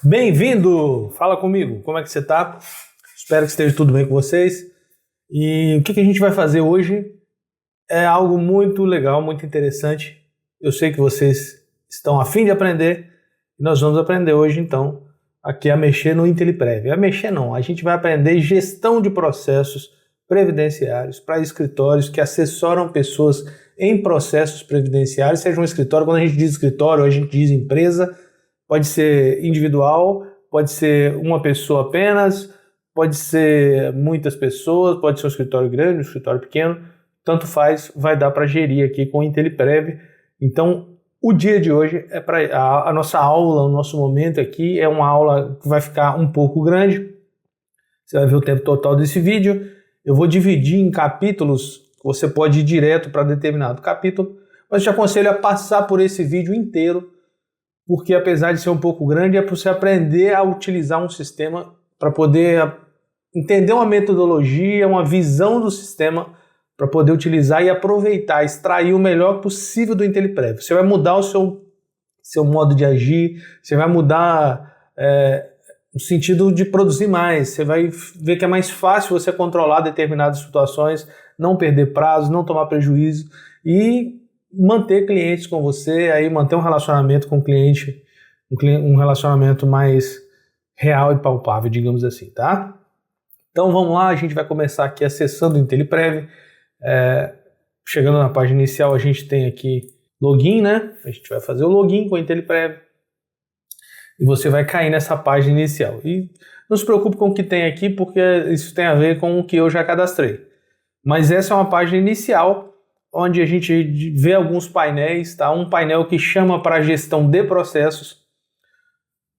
Bem-vindo! Fala comigo, como é que você tá? Espero que esteja tudo bem com vocês. E o que a gente vai fazer hoje é algo muito legal, muito interessante. Eu sei que vocês estão a fim de aprender e nós vamos aprender hoje então aqui a mexer no IntelliPrev. A mexer não, a gente vai aprender gestão de processos previdenciários para escritórios que assessoram pessoas em processos previdenciários, seja um escritório, quando a gente diz escritório, a gente diz empresa. Pode ser individual, pode ser uma pessoa apenas, pode ser muitas pessoas, pode ser um escritório grande, um escritório pequeno, tanto faz, vai dar para gerir aqui com o IntelliPrev. Então, o dia de hoje é para a nossa aula, o nosso momento aqui é uma aula que vai ficar um pouco grande. Você vai ver o tempo total desse vídeo. Eu vou dividir em capítulos, você pode ir direto para determinado capítulo, mas eu te aconselho a passar por esse vídeo inteiro, porque apesar de ser um pouco grande, é para você aprender a utilizar um sistema para poder entender uma metodologia, uma visão do sistema, para poder utilizar e aproveitar, extrair o melhor possível do IntelliPrev. Você vai mudar o seu modo de agir, você vai mudar o sentido de produzir mais, você vai ver que é mais fácil você controlar determinadas situações, não perder prazo, não tomar prejuízo e manter clientes com você, aí manter um relacionamento com o cliente, um relacionamento mais real e palpável, digamos assim, tá? Então vamos lá, a gente vai começar aqui acessando o IntelliPrev. Chegando na página inicial, a gente tem aqui login, né? A gente vai fazer o login com o IntelliPrev e você vai cair nessa página inicial. E não se preocupe com o que tem aqui, porque isso tem a ver com o que eu já cadastrei. Mas essa é uma página inicial, onde a gente vê alguns painéis, tá? Um painel que chama para gestão de processos,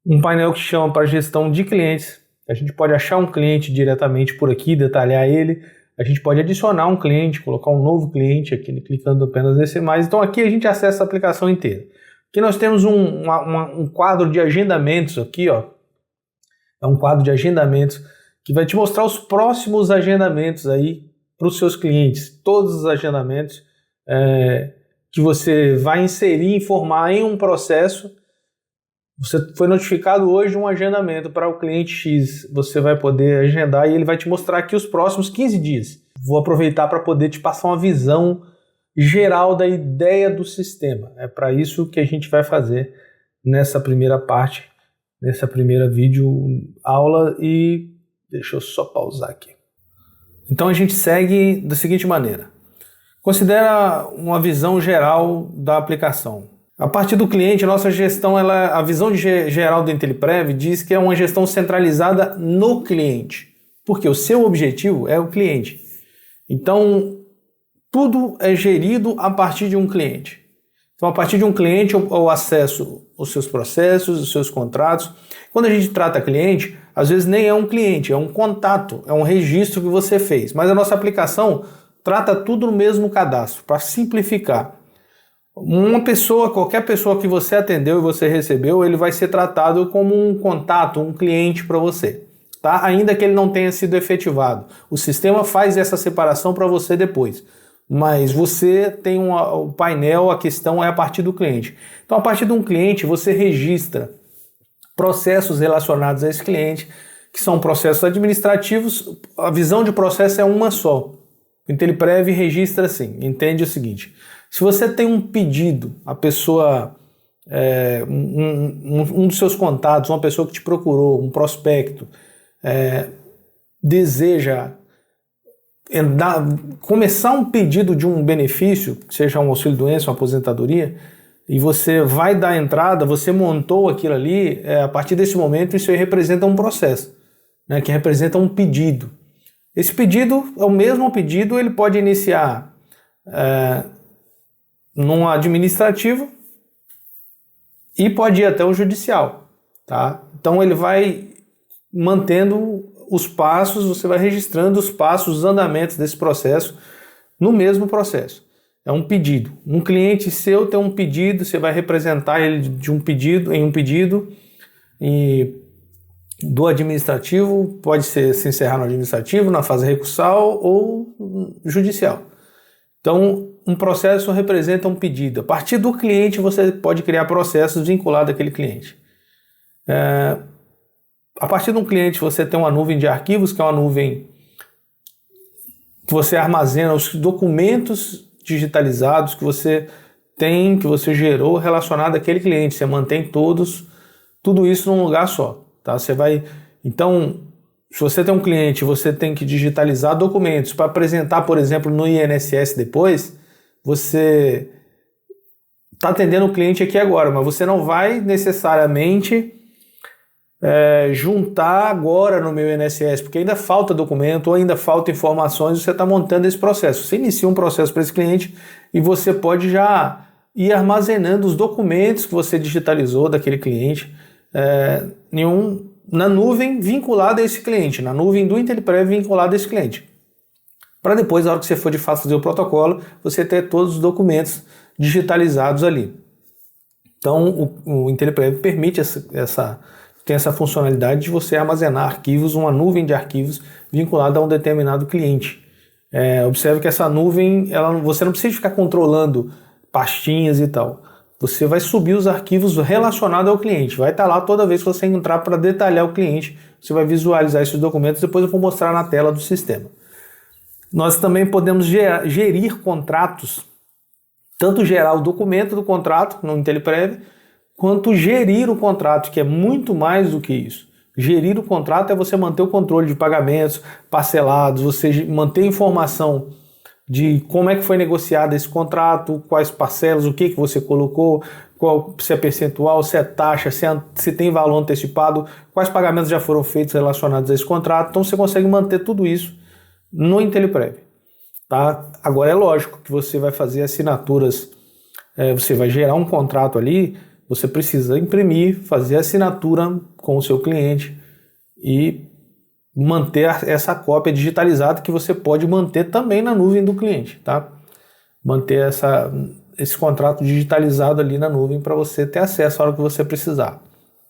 um painel que chama para gestão de clientes. A gente pode achar um cliente diretamente por aqui, detalhar ele. A gente pode adicionar um cliente, colocar um novo cliente aqui, clicando apenas nesse mais. Então aqui a gente acessa a aplicação inteira. Aqui nós temos um quadro de agendamentos aqui, ó. É um quadro de agendamentos que vai te mostrar os próximos agendamentos aí para os seus clientes, todos os agendamentos que você vai inserir, informar em um processo. Você foi notificado hoje de um agendamento para o cliente X, você vai poder agendar e ele vai te mostrar aqui os próximos 15 dias. Vou aproveitar para poder te passar uma visão geral da ideia do sistema. É para isso que a gente vai fazer nessa primeira parte, nessa primeira vídeo aula, e deixa eu só pausar aqui. Então a gente segue da seguinte maneira. Considera uma visão geral da aplicação. A partir do cliente, a nossa gestão, a visão geral do IntelliPrev diz que é uma gestão centralizada no cliente, porque o seu objetivo é o cliente. Então, tudo é gerido a partir de um cliente. Então, a partir de um cliente, eu acesso os seus processos, os seus contratos. Quando a gente trata cliente, às vezes nem é um cliente, é um contato, é um registro que você fez. Mas a nossa aplicação trata tudo no mesmo cadastro, para simplificar. Uma pessoa, qualquer pessoa que você atendeu e você recebeu, ele vai ser tratado como um contato, um cliente para você, tá? Ainda que ele não tenha sido efetivado. O sistema faz essa separação para você depois. Mas você tem o painel, a questão é a partir do cliente. Então, a partir de um cliente, você registra processos relacionados a esse cliente, que são processos administrativos. A visão de processo é uma só. O IntelliPrev registra assim, entende o seguinte: se você tem um pedido, a pessoa, um dos seus contatos, uma pessoa que te procurou, um prospecto, deseja começar um pedido de um benefício, seja um auxílio-doença, uma aposentadoria, e você vai dar entrada, você montou aquilo ali, a partir desse momento isso aí representa um processo, né, que representa um pedido. Esse pedido é o mesmo pedido, ele pode iniciar num administrativo e pode ir até o judicial, tá? Então ele vai mantendo os passos, você vai registrando os passos, os andamentos desse processo no mesmo processo. É um pedido. Um cliente seu tem um pedido, você vai representar ele em um pedido e do administrativo, pode se encerrar no administrativo, na fase recursal ou judicial. Então, um processo representa um pedido. A partir do cliente, você pode criar processos vinculados àquele cliente. A partir de um cliente você tem uma nuvem de arquivos, que é uma nuvem que você armazena os documentos digitalizados que você tem, que você gerou relacionado àquele cliente. Você mantém tudo isso num lugar só, tá? Então, se você tem um cliente, você tem que digitalizar documentos para apresentar, por exemplo, no INSS depois, você está atendendo o cliente aqui agora, mas você não vai necessariamente juntar agora no meu INSS, porque ainda falta documento ou ainda falta informações, você está montando esse processo. Você inicia um processo para esse cliente e você pode já ir armazenando os documentos que você digitalizou daquele cliente na nuvem vinculada a esse cliente, na nuvem do IntelliPrev vinculada a esse cliente. Para depois, na hora que você for de fato fazer o protocolo, você ter todos os documentos digitalizados ali. Então, o IntelliPrev permite tem essa funcionalidade de você armazenar arquivos, uma nuvem de arquivos vinculada a um determinado cliente. Observe que essa nuvem, você não precisa ficar controlando pastinhas e tal. Você vai subir os arquivos relacionados ao cliente. Vai estar lá toda vez que você entrar para detalhar o cliente. Você vai visualizar esses documentos, depois eu vou mostrar na tela do sistema. Nós também podemos gerir contratos, tanto gerar o documento do contrato no IntelliPrev, quanto gerir o contrato, que é muito mais do que isso. Gerir o contrato é você manter o controle de pagamentos parcelados, você manter informação de como é que foi negociado esse contrato, quais parcelas, o que você colocou, se é percentual, se é taxa, se tem valor antecipado, quais pagamentos já foram feitos relacionados a esse contrato. Então você consegue manter tudo isso no IntelliPrev. Tá? Agora é lógico que você vai fazer assinaturas, você vai gerar um contrato ali, você precisa imprimir, fazer a assinatura com o seu cliente e manter essa cópia digitalizada que você pode manter também na nuvem do cliente, tá? Manter esse contrato digitalizado ali na nuvem para você ter acesso a hora que você precisar.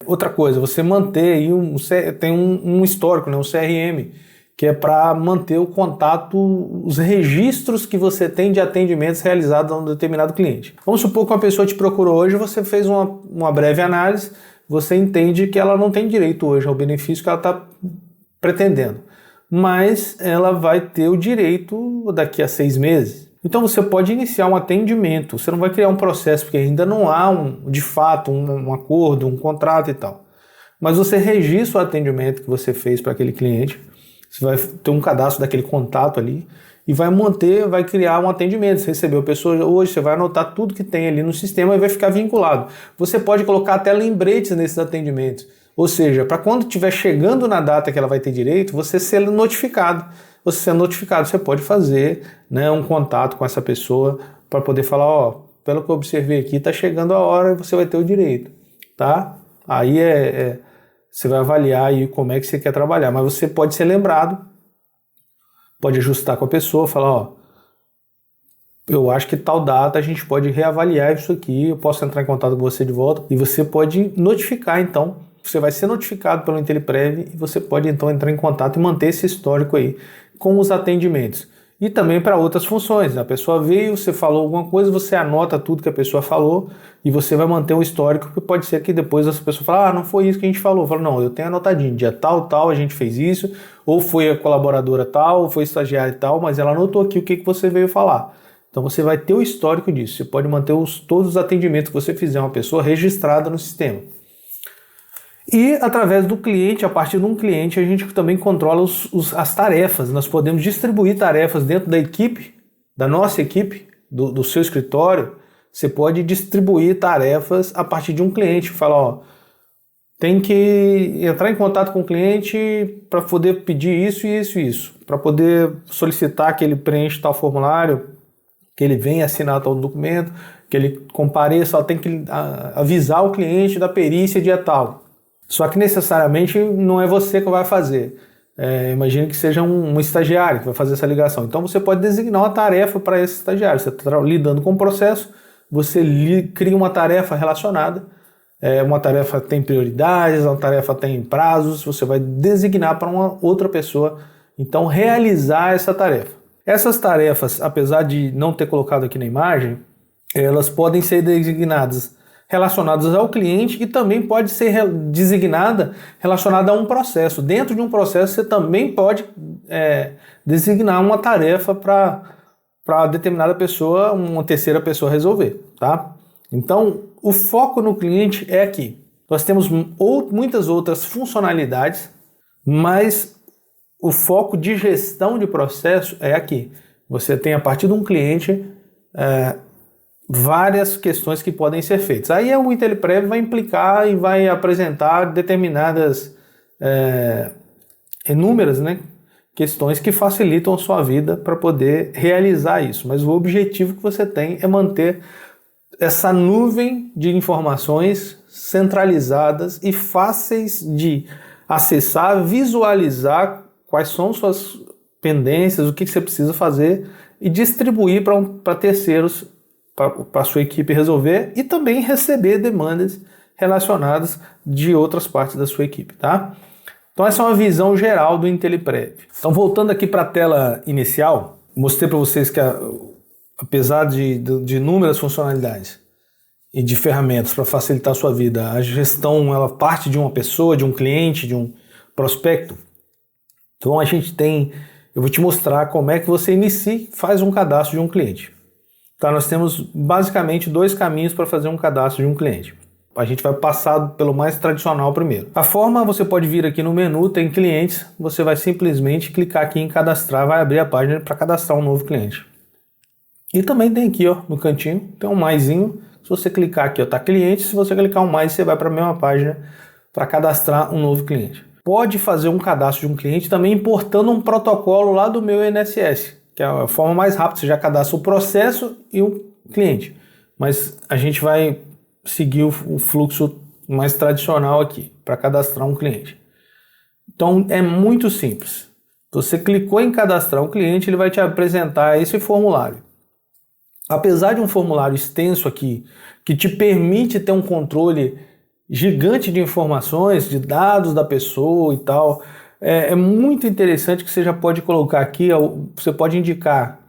Outra coisa, você manter aí tem um histórico, né, um CRM, que é para manter o contato, os registros que você tem de atendimentos realizados a um determinado cliente. Vamos supor que uma pessoa te procurou hoje, você fez uma breve análise, você entende que ela não tem direito hoje ao benefício que ela está pretendendo, mas ela vai ter o direito daqui a 6 meses. Então você pode iniciar um atendimento, você não vai criar um processo, porque ainda não há de fato um acordo, um contrato e tal. Mas você registra o atendimento que você fez para aquele cliente, você vai ter um cadastro daquele contato ali e vai criar um atendimento. Você recebeu a pessoa hoje, você vai anotar tudo que tem ali no sistema e vai ficar vinculado. Você pode colocar até lembretes nesses atendimentos. Ou seja, para quando estiver chegando na data que ela vai ter direito, você ser notificado. Você sendo notificado, você pode fazer, né, um contato com essa pessoa para poder falar, pelo que eu observei aqui, está chegando a hora e você vai ter o direito. Tá? Aí você vai avaliar aí como é que você quer trabalhar, mas você pode ser lembrado, pode ajustar com a pessoa, falar, eu acho que tal data a gente pode reavaliar isso aqui, eu posso entrar em contato com você de volta, e você pode notificar então, você vai ser notificado pelo IntelliPrev e você pode então entrar em contato e manter esse histórico aí com os atendimentos. E também para outras funções. A pessoa veio, você falou alguma coisa, você anota tudo que a pessoa falou e você vai manter um histórico, porque pode ser que depois essa pessoa fale, não foi isso que a gente falou. Fala, não, eu tenho anotadinho, dia tal, a gente fez isso, ou foi a colaboradora tal, ou foi estagiária tal, mas ela anotou aqui o que você veio falar. Então você vai ter o histórico disso, você pode manter todos os atendimentos que você fizer uma pessoa registrada no sistema. E através do cliente, a partir de um cliente, a gente também controla as tarefas. Nós podemos distribuir tarefas dentro da equipe, da nossa equipe, do seu escritório. Você pode distribuir tarefas a partir de um cliente. Fala, tem que entrar em contato com o cliente para poder pedir isso e isso e isso. Para poder solicitar que ele preencha tal formulário, que ele venha assinar tal documento, que ele compareça, tem que avisar o cliente da perícia dia tal. Só que necessariamente não é você que vai fazer. Imagine que seja um estagiário que vai fazer essa ligação. Então você pode designar uma tarefa para esse estagiário. Você está lidando com o processo, você cria uma tarefa relacionada. Uma tarefa tem prioridades, uma tarefa tem prazos. Você vai designar para uma outra pessoa, então, realizar essa tarefa. Essas tarefas, apesar de não ter colocado aqui na imagem, elas podem ser designadas relacionadas ao cliente e também pode ser designada relacionada a um processo. Dentro de um processo você também pode designar uma tarefa para determinada pessoa, uma terceira pessoa resolver, tá? Então, o foco no cliente é aqui. Nós temos muitas outras funcionalidades, mas o foco de gestão de processo é aqui. Você tem, a partir de um cliente, várias questões que podem ser feitas. Aí o IntelliPrev vai implicar e vai apresentar determinadas inúmeras, né, questões que facilitam a sua vida para poder realizar isso. Mas o objetivo que você tem é manter essa nuvem de informações centralizadas e fáceis de acessar, visualizar quais são suas pendências, o que você precisa fazer e distribuir para terceiros, para a sua equipe resolver e também receber demandas relacionadas de outras partes da sua equipe, tá? Então essa é uma visão geral do IntelliPrev. Então voltando aqui para a tela inicial, mostrei para vocês que apesar de inúmeras funcionalidades e de ferramentas para facilitar a sua vida, a gestão ela parte de uma pessoa, de um cliente, de um prospecto. Então eu vou te mostrar como é que você faz um cadastro de um cliente. Então nós temos basicamente 2 caminhos para fazer um cadastro de um cliente. A gente vai passar pelo mais tradicional primeiro. A forma, você pode vir aqui no menu, tem clientes, você vai simplesmente clicar aqui em cadastrar, vai abrir a página para cadastrar um novo cliente. E também tem aqui, ó, no cantinho, tem um maisinho. Se você clicar aqui, ó, tá cliente, se você clicar um mais, você vai para a mesma página para cadastrar um novo cliente. Pode fazer um cadastro de um cliente também importando um protocolo lá do meu INSS, que é a forma mais rápida, você já cadastra o processo e o cliente. Mas a gente vai seguir o fluxo mais tradicional aqui, para cadastrar um cliente. Então é muito simples. Você clicou em cadastrar um cliente, ele vai te apresentar esse formulário. Apesar de um formulário extenso aqui, que te permite ter um controle gigante de informações, de dados da pessoa e tal, é muito interessante que você já pode colocar aqui, você pode indicar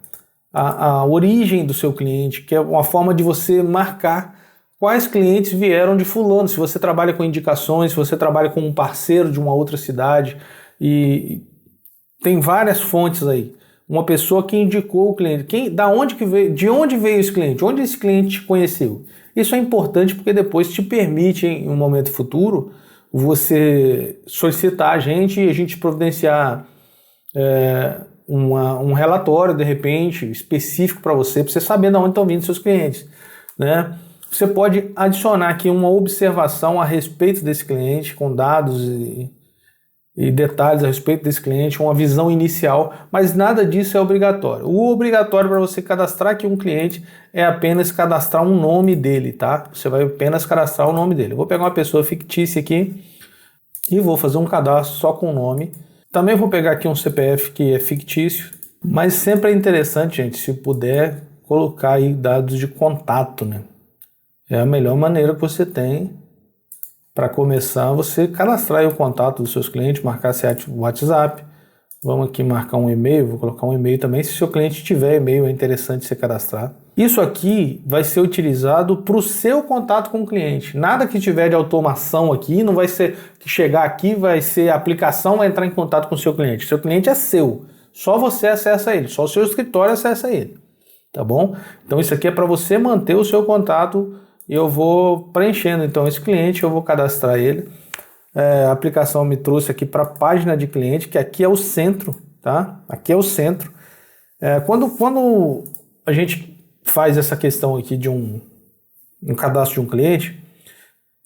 a origem do seu cliente, que é uma forma de você marcar quais clientes vieram de fulano, se você trabalha com indicações, se você trabalha com um parceiro de uma outra cidade, e tem várias fontes aí. Uma pessoa que indicou o cliente, de onde veio esse cliente, onde esse cliente te conheceu. Isso é importante porque depois te permite, em um momento futuro, você solicitar a gente e a gente providenciar um relatório, de repente, específico para você saber de onde estão vindo seus clientes, né? Você pode adicionar aqui uma observação a respeito desse cliente, com dados e detalhes a respeito desse cliente, uma visão inicial, mas nada disso é obrigatório. O obrigatório para você cadastrar aqui um cliente é apenas cadastrar um nome dele, tá? Você vai apenas cadastrar o nome dele. Eu vou pegar uma pessoa fictícia aqui e vou fazer um cadastro só com o nome. Também vou pegar aqui um CPF que é fictício, mas sempre é interessante, gente, se puder colocar aí dados de contato, né? É a melhor maneira que você tem para começar, você cadastrar aí o contato dos seus clientes, marcar o WhatsApp. Vamos aqui marcar um e-mail, vou colocar um e-mail também. Se o seu cliente tiver e-mail, é interessante você cadastrar. Isso aqui vai ser utilizado para o seu contato com o cliente. Nada que tiver de automação aqui, não vai ser que chegar aqui, vai ser a aplicação, vai entrar em contato com o seu cliente. Seu cliente é seu, só você acessa ele, só o seu escritório acessa ele, tá bom? Então isso aqui é para você manter o seu contato. Eu vou preenchendo então esse cliente, eu vou cadastrar ele. A aplicação me trouxe aqui para a página de cliente, que aqui é o centro, tá? Aqui é o centro. Quando a gente faz essa questão aqui de um cadastro de um cliente,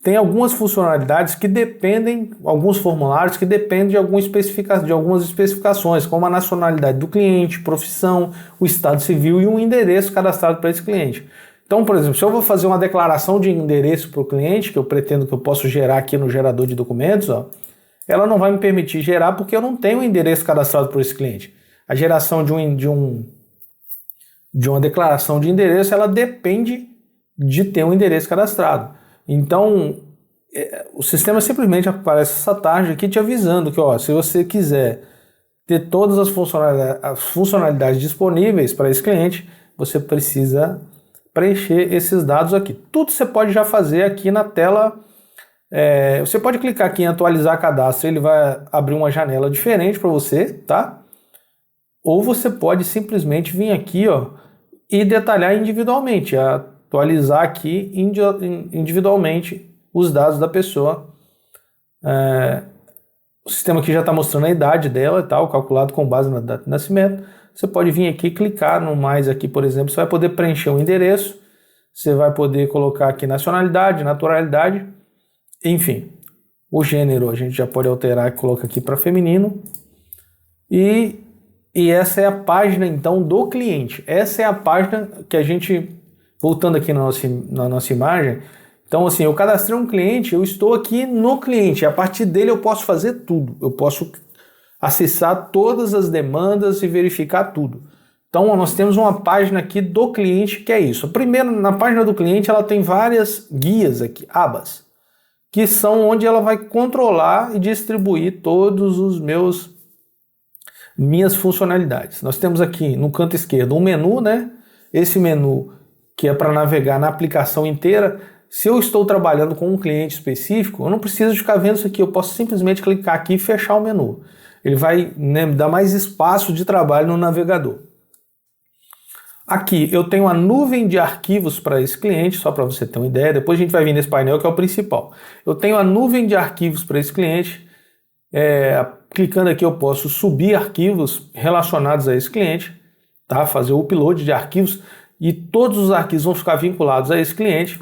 tem algumas funcionalidades que dependem, alguns formulários que dependem de algumas especificações, como a nacionalidade do cliente, profissão, o estado civil e um endereço cadastrado para esse cliente. Então, por exemplo, se eu vou fazer uma declaração de endereço para o cliente, que eu pretendo que eu possa gerar aqui no gerador de documentos, ó, ela não vai me permitir gerar porque eu não tenho o endereço cadastrado por esse cliente. A geração de uma declaração de endereço, ela depende de ter um endereço cadastrado. Então, o sistema simplesmente aparece essa tarja aqui te avisando que, ó, se você quiser ter todas as funcionalidades disponíveis para esse cliente, você precisa preencher esses dados aqui. Tudo você pode já fazer aqui na tela. Você pode clicar aqui em atualizar cadastro, ele vai abrir uma janela diferente para você, tá? Ou você pode simplesmente vir aqui, ó, e detalhar individualmente, atualizar aqui individualmente os dados da pessoa. O sistema aqui já está mostrando a idade dela e tal, calculado com base na data de nascimento. Você pode vir aqui e clicar no mais aqui, por exemplo, você vai poder preencher o endereço, você vai poder colocar aqui nacionalidade, naturalidade, enfim. O gênero a gente já pode alterar e coloca aqui para feminino. E essa é a página então do cliente. Essa é a página que a gente, voltando aqui na nossa imagem, então assim, eu cadastrei um cliente, eu estou aqui no cliente, a partir dele eu posso fazer tudo, eu posso acessar todas as demandas e verificar tudo. Então nós temos uma página aqui do cliente que é isso. Primeiro, na página do cliente ela tem várias guias aqui, abas, que são onde ela vai controlar e distribuir todos os minhas funcionalidades. Nós temos aqui no canto esquerdo um menu, né? Esse menu que é para navegar na aplicação inteira. Se eu estou trabalhando com um cliente específico, eu não preciso ficar vendo isso aqui, eu posso simplesmente clicar aqui e fechar o menu. Ele vai, né, dar mais espaço de trabalho no navegador. Aqui eu tenho a nuvem de arquivos para esse cliente, só para você ter uma ideia. Depois a gente vai vir nesse painel que é o principal. Eu tenho a nuvem de arquivos para esse cliente. Clicando aqui eu posso subir arquivos relacionados a esse cliente, tá? Fazer o upload de arquivos e todos os arquivos vão ficar vinculados a esse cliente.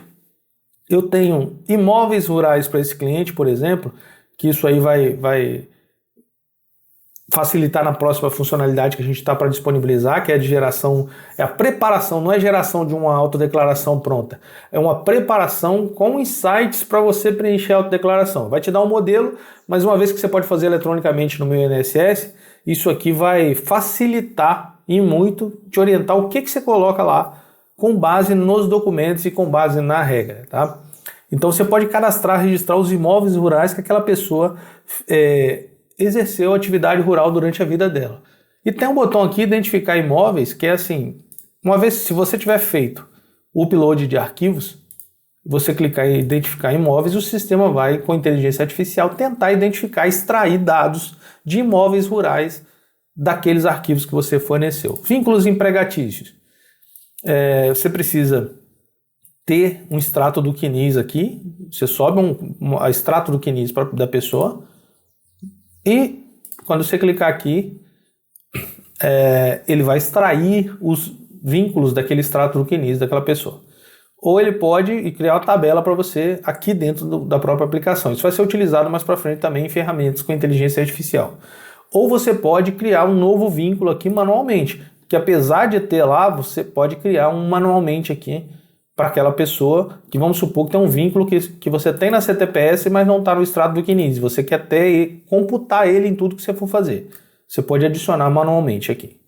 Eu tenho imóveis rurais para esse cliente, por exemplo, que isso aí vai facilitar na próxima funcionalidade que a gente está para disponibilizar, que é de geração, é a preparação, não é geração de uma autodeclaração pronta, é uma preparação com insights para você preencher a autodeclaração. Vai te dar um modelo, mas uma vez que você pode fazer eletronicamente no meu INSS, isso aqui vai facilitar e muito te orientar o que você coloca lá com base nos documentos e com base na regra, tá? Então você pode cadastrar, registrar os imóveis rurais que aquela pessoa exerceu atividade rural durante a vida dela. E tem um botão aqui, identificar imóveis, que é assim, uma vez, se você tiver feito o upload de arquivos, você clicar em identificar imóveis, o sistema vai, com inteligência artificial, tentar identificar, extrair dados de imóveis rurais daqueles arquivos que você forneceu. Vínculos empregatícios. Você precisa ter um extrato do CNIS aqui, você sobe um extrato do CNIS da pessoa, e quando você clicar aqui, ele vai extrair os vínculos daquele extrato do CNIS daquela pessoa. Ou ele pode criar uma tabela para você aqui dentro da própria aplicação. Isso vai ser utilizado mais para frente também em ferramentas com inteligência artificial. Ou você pode criar um novo vínculo aqui manualmente, que apesar de ter lá, você pode criar um manualmente aqui para aquela pessoa, que vamos supor que tem um vínculo que você tem na CTPS, mas não está no extrato do CNIS. Você quer ter e computar ele em tudo que você for fazer. Você pode adicionar manualmente aqui.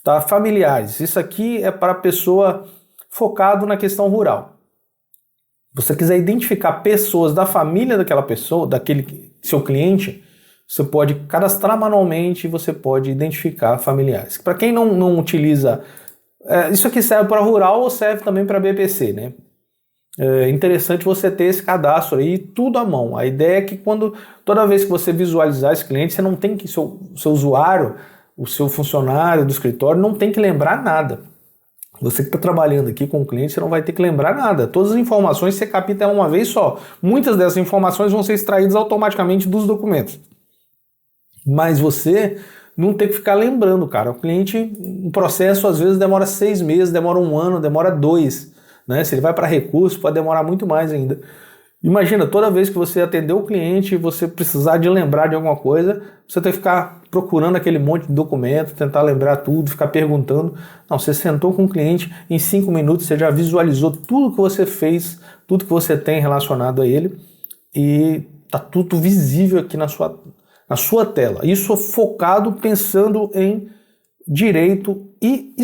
Tá? Familiares. Isso aqui é para a pessoa focado na questão rural. Se você quiser identificar pessoas da família daquela pessoa, daquele seu cliente, você pode cadastrar manualmente e você pode identificar familiares. Para quem não utiliza... isso aqui serve para rural ou serve também para BPC, né? É interessante você ter esse cadastro aí, tudo à mão. A ideia é que toda vez que você visualizar esse cliente, você não tem que, seu usuário, o seu funcionário do escritório, não tem que lembrar nada. Você que está trabalhando aqui com o cliente, você não vai ter que lembrar nada. Todas as informações você capta uma vez só. Muitas dessas informações vão ser extraídas automaticamente dos documentos. Mas você não tem que ficar lembrando, cara. O cliente, um processo às vezes demora 6 meses, demora 1 ano, demora 2. Né? Se ele vai para recurso, pode demorar muito mais ainda. Imagina, toda vez que você atender o cliente e você precisar de lembrar de alguma coisa, você tem que ficar procurando aquele monte de documento, tentar lembrar tudo, ficar perguntando. Não, você sentou com o cliente, em 5 minutos você já visualizou tudo que você fez, tudo que você tem relacionado a ele e está tudo visível aqui na sua tela. Isso focado pensando em direito e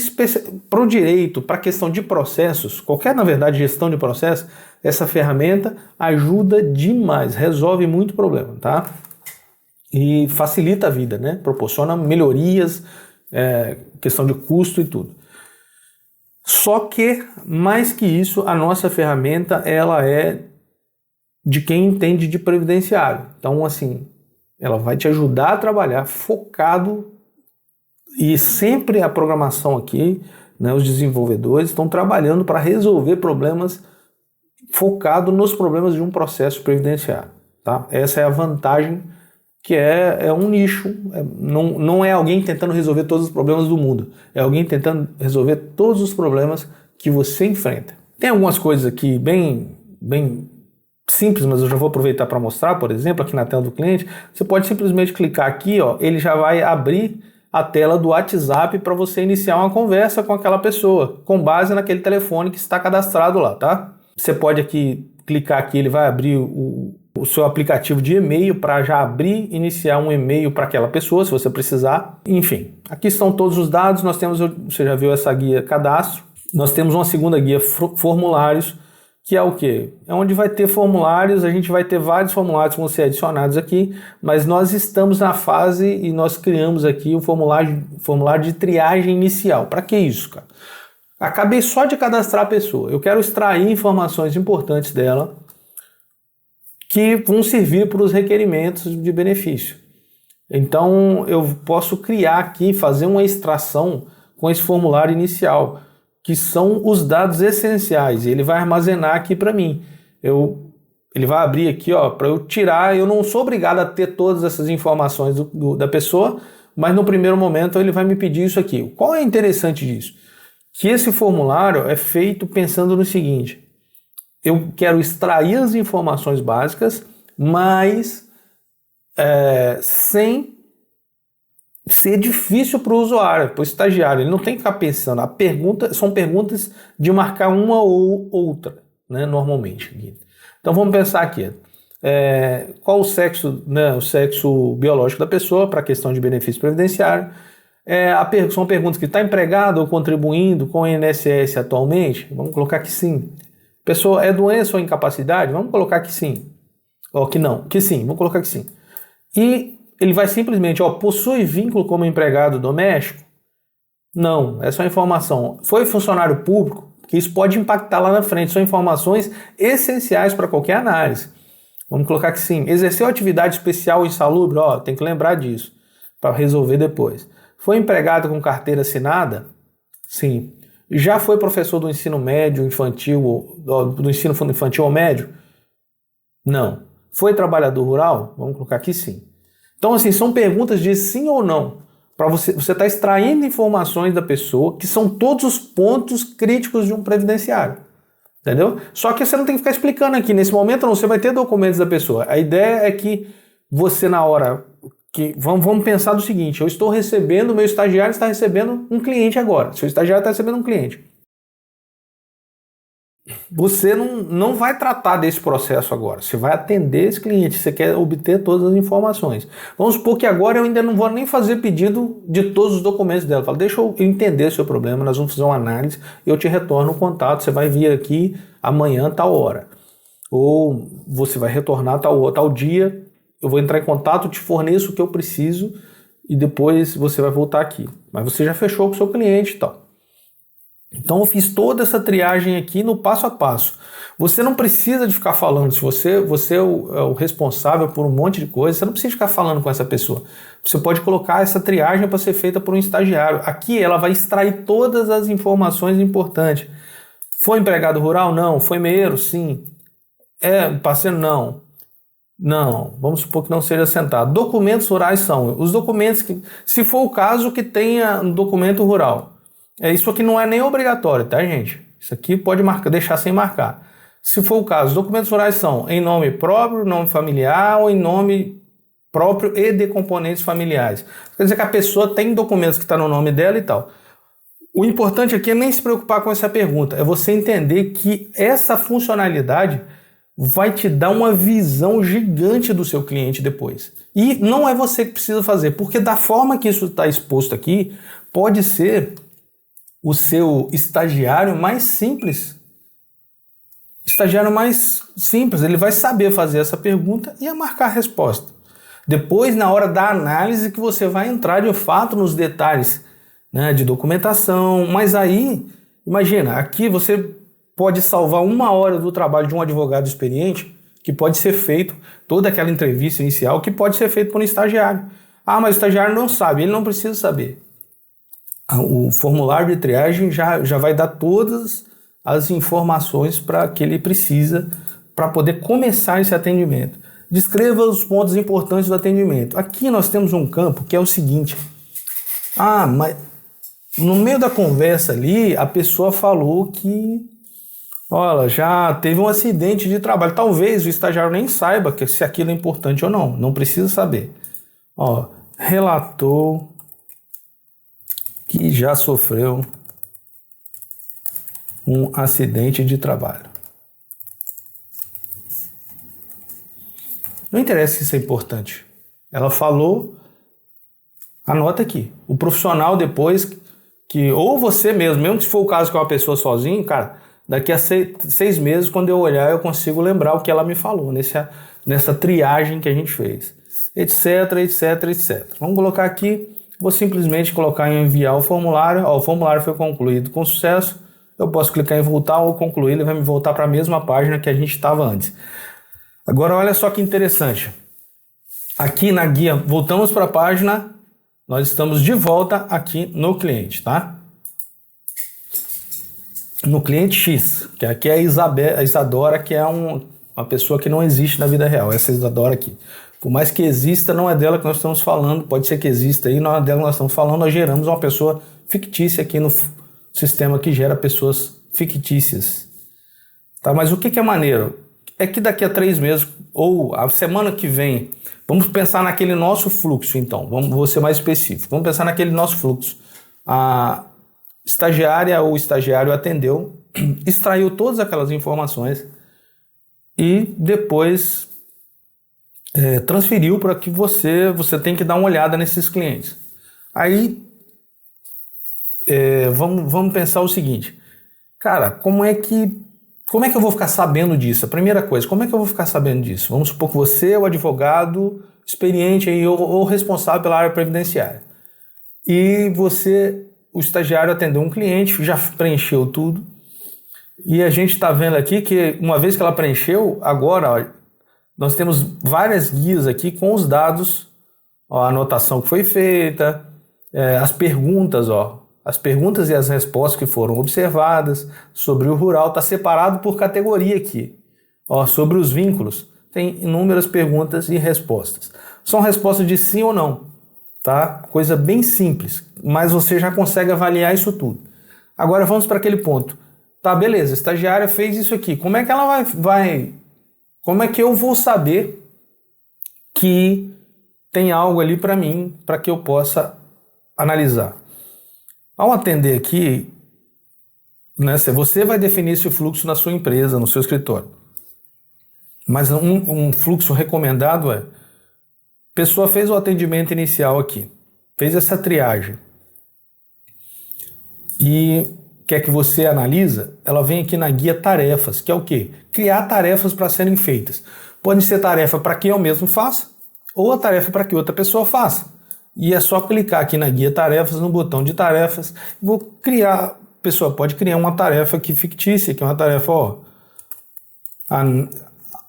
para o direito, para a questão de processos, qualquer, na verdade, gestão de processo, essa ferramenta ajuda demais, resolve muito problema, tá? E facilita a vida, né? Proporciona melhorias, questão de custo e tudo. Só que, mais que isso, a nossa ferramenta ela é de quem entende de previdenciário. Então, assim, ela vai te ajudar a trabalhar focado e sempre a programação aqui, né, os desenvolvedores estão trabalhando para resolver problemas focado nos problemas de um processo previdenciário. Tá? Essa é a vantagem, que é um nicho, não é alguém tentando resolver todos os problemas do mundo, é alguém tentando resolver todos os problemas que você enfrenta. Tem algumas coisas aqui bem simples, mas eu já vou aproveitar para mostrar. Por exemplo, aqui na tela do cliente, você pode simplesmente clicar aqui, ó, ele já vai abrir a tela do WhatsApp para você iniciar uma conversa com aquela pessoa, com base naquele telefone que está cadastrado lá, tá? Você pode aqui clicar aqui, ele vai abrir o seu aplicativo de e-mail para já iniciar um e-mail para aquela pessoa, se você precisar. Enfim, aqui estão todos os dados. Nós temos, você já viu essa guia cadastro. Nós temos uma segunda guia formulários, que é o quê? É onde vai ter formulários, a gente vai ter vários formulários que vão ser adicionados aqui, mas nós estamos na fase e nós criamos aqui o formulário de triagem inicial. Para que isso, cara? Acabei só de cadastrar a pessoa, eu quero extrair informações importantes dela que vão servir para os requerimentos de benefício. Então eu posso criar aqui, fazer uma extração com esse formulário inicial, que são os dados essenciais, e ele vai armazenar aqui para mim. Ele vai abrir aqui para eu tirar, eu não sou obrigado a ter todas essas informações da pessoa, mas no primeiro momento ele vai me pedir isso aqui. Qual é interessante disso? Que esse formulário é feito pensando no seguinte: eu quero extrair as informações básicas, mas sem ser difícil para o usuário, para o estagiário. Ele não tem que ficar pensando. São perguntas de marcar uma ou outra, né, normalmente. Então vamos pensar aqui. Qual o sexo, né, o sexo biológico da pessoa para a questão de benefício previdenciário? São perguntas que está empregado ou contribuindo com o INSS atualmente? Vamos colocar que sim. Pessoa é doença ou incapacidade? Vamos colocar que sim. Ou que não, que sim, vamos colocar que sim. E ele vai simplesmente, possui vínculo como empregado doméstico? Não, essa é uma informação. Foi funcionário público? Que isso pode impactar lá na frente. São informações essenciais para qualquer análise. Vamos colocar que sim. Exerceu atividade especial insalubre? Tem que lembrar disso para resolver depois. Foi empregado com carteira assinada? Sim. Já foi professor do ensino médio infantil, do ensino infantil ou médio? Não. Foi trabalhador rural? Vamos colocar aqui sim. Então, assim, são perguntas de sim ou não. Para você está extraindo informações da pessoa, que são todos os pontos críticos de um previdenciário. Entendeu? Só que você não tem que ficar explicando aqui. Nesse momento, não, você vai ter documentos da pessoa. A ideia é que você, na hora que... Vamos pensar do seguinte: eu estou recebendo, meu estagiário está recebendo um cliente agora. Seu estagiário está recebendo um cliente. Você não vai tratar desse processo agora. Você vai atender esse cliente. Você quer obter todas as informações. Vamos supor que agora eu ainda não vou nem fazer pedido de todos os documentos dela. Falo, deixa eu entender o seu problema, nós vamos fazer uma análise e eu te retorno o contato. Você vai vir aqui amanhã, tal hora. Ou você vai retornar tal dia. Eu vou entrar em contato, te forneço o que eu preciso e depois você vai voltar aqui. Mas você já fechou com o seu cliente e tal. Então eu fiz toda essa triagem aqui no passo a passo. Você não precisa de ficar falando. Se você é o responsável por um monte de coisa, você não precisa ficar falando com essa pessoa. Você pode colocar essa triagem para ser feita por um estagiário. Aqui ela vai extrair todas as informações importantes. Foi empregado rural? Não. Foi meeiro? Sim. Parceiro? Não. Não. Vamos supor que não seja assentado. Documentos rurais são os documentos que, se for o caso, que tenha um documento rural. Isso aqui não é nem obrigatório, tá, gente? Isso aqui pode deixar sem marcar. Se for o caso, documentos rurais são em nome próprio, nome familiar ou em nome próprio e de componentes familiares. Quer dizer que a pessoa tem documentos que estão no nome dela e tal. O importante aqui é nem se preocupar com essa pergunta, é você entender que essa funcionalidade vai te dar uma visão gigante do seu cliente depois. E não é você que precisa fazer, porque da forma que isso está exposto aqui, pode ser o seu estagiário mais simples. Estagiário mais simples, ele vai saber fazer essa pergunta e marcar a resposta. Depois, na hora da análise, que você vai entrar de fato nos detalhes, né, de documentação, mas aí Imagina, aqui você pode salvar 1 hora do trabalho de um advogado experiente, que pode ser feito, toda aquela entrevista inicial, que pode ser feito por um estagiário. Ah, mas o estagiário não sabe, ele não precisa saber. O formulário de triagem já vai dar todas as informações para que ele precisa para poder começar esse atendimento. Descreva os pontos importantes do atendimento. Aqui nós temos um campo que é o seguinte. Ah, mas no meio da conversa ali, a pessoa falou que, olha, já teve um acidente de trabalho. Talvez o estagiário nem saiba se aquilo é importante ou não. Não precisa saber. Ó, relatou que já sofreu um acidente de trabalho. Não interessa se isso é importante. Ela falou, anota aqui. O profissional depois, que ou você mesmo que se for o caso que é uma pessoa sozinho, cara, daqui a 6 meses, quando eu olhar, eu consigo lembrar o que ela me falou, nessa triagem que a gente fez. Etc, etc, etc. Vamos colocar aqui, vou simplesmente colocar em enviar o formulário. Ó, o formulário foi concluído com sucesso. Eu posso clicar em voltar ou concluir, ele vai me voltar para a mesma página que a gente estava antes. Agora olha só que interessante. Aqui na guia, voltamos para a página, nós estamos de volta aqui no cliente, tá? No cliente X, que aqui é a Isadora, que é uma pessoa que não existe na vida real, essa Isadora aqui. Por mais que exista, não é dela que nós estamos falando, pode ser que exista aí, não é dela que nós estamos falando, nós geramos uma pessoa fictícia aqui no sistema que gera pessoas fictícias. Tá? Mas o que é maneiro? É que daqui a 3 meses, ou a semana que vem, vamos pensar naquele nosso fluxo então, vou ser mais específico, vamos pensar naquele nosso fluxo. A estagiária ou estagiário atendeu, extraiu todas aquelas informações e depois transferiu para que você tem que dar uma olhada nesses clientes. Aí vamos pensar o seguinte, cara, como é que eu vou ficar sabendo disso? A primeira coisa, como é que eu vou ficar sabendo disso? Vamos supor que você é o advogado experiente aí, ou responsável pela área previdenciária. E você, o estagiário, atendeu um cliente, já preencheu tudo. E a gente está vendo aqui que uma vez que ela preencheu, agora ó, nós temos várias guias aqui com os dados, ó, a anotação que foi feita, as perguntas, ó. As perguntas e as respostas que foram observadas sobre o rural está separado por categoria aqui. Ó, sobre os vínculos, tem inúmeras perguntas e respostas. São respostas de sim ou não, tá? Coisa bem simples, mas você já consegue avaliar isso tudo. Agora vamos para aquele ponto. Tá, beleza, a estagiária fez isso aqui. Como é que ela como é que eu vou saber que tem algo ali para mim, para que eu possa analisar? Ao atender aqui, né, você vai definir esse fluxo na sua empresa, no seu escritório. Mas um fluxo recomendado a pessoa fez o atendimento inicial aqui, fez essa triagem e quer que você analisa, ela vem aqui na guia tarefas, que é o quê? Criar tarefas para serem feitas. Pode ser tarefa para que eu mesmo faça ou a tarefa para que outra pessoa faça. E é só clicar aqui na guia tarefas, no botão de tarefas. Vou criar, a pessoa pode criar uma tarefa aqui fictícia, que é uma tarefa, ó.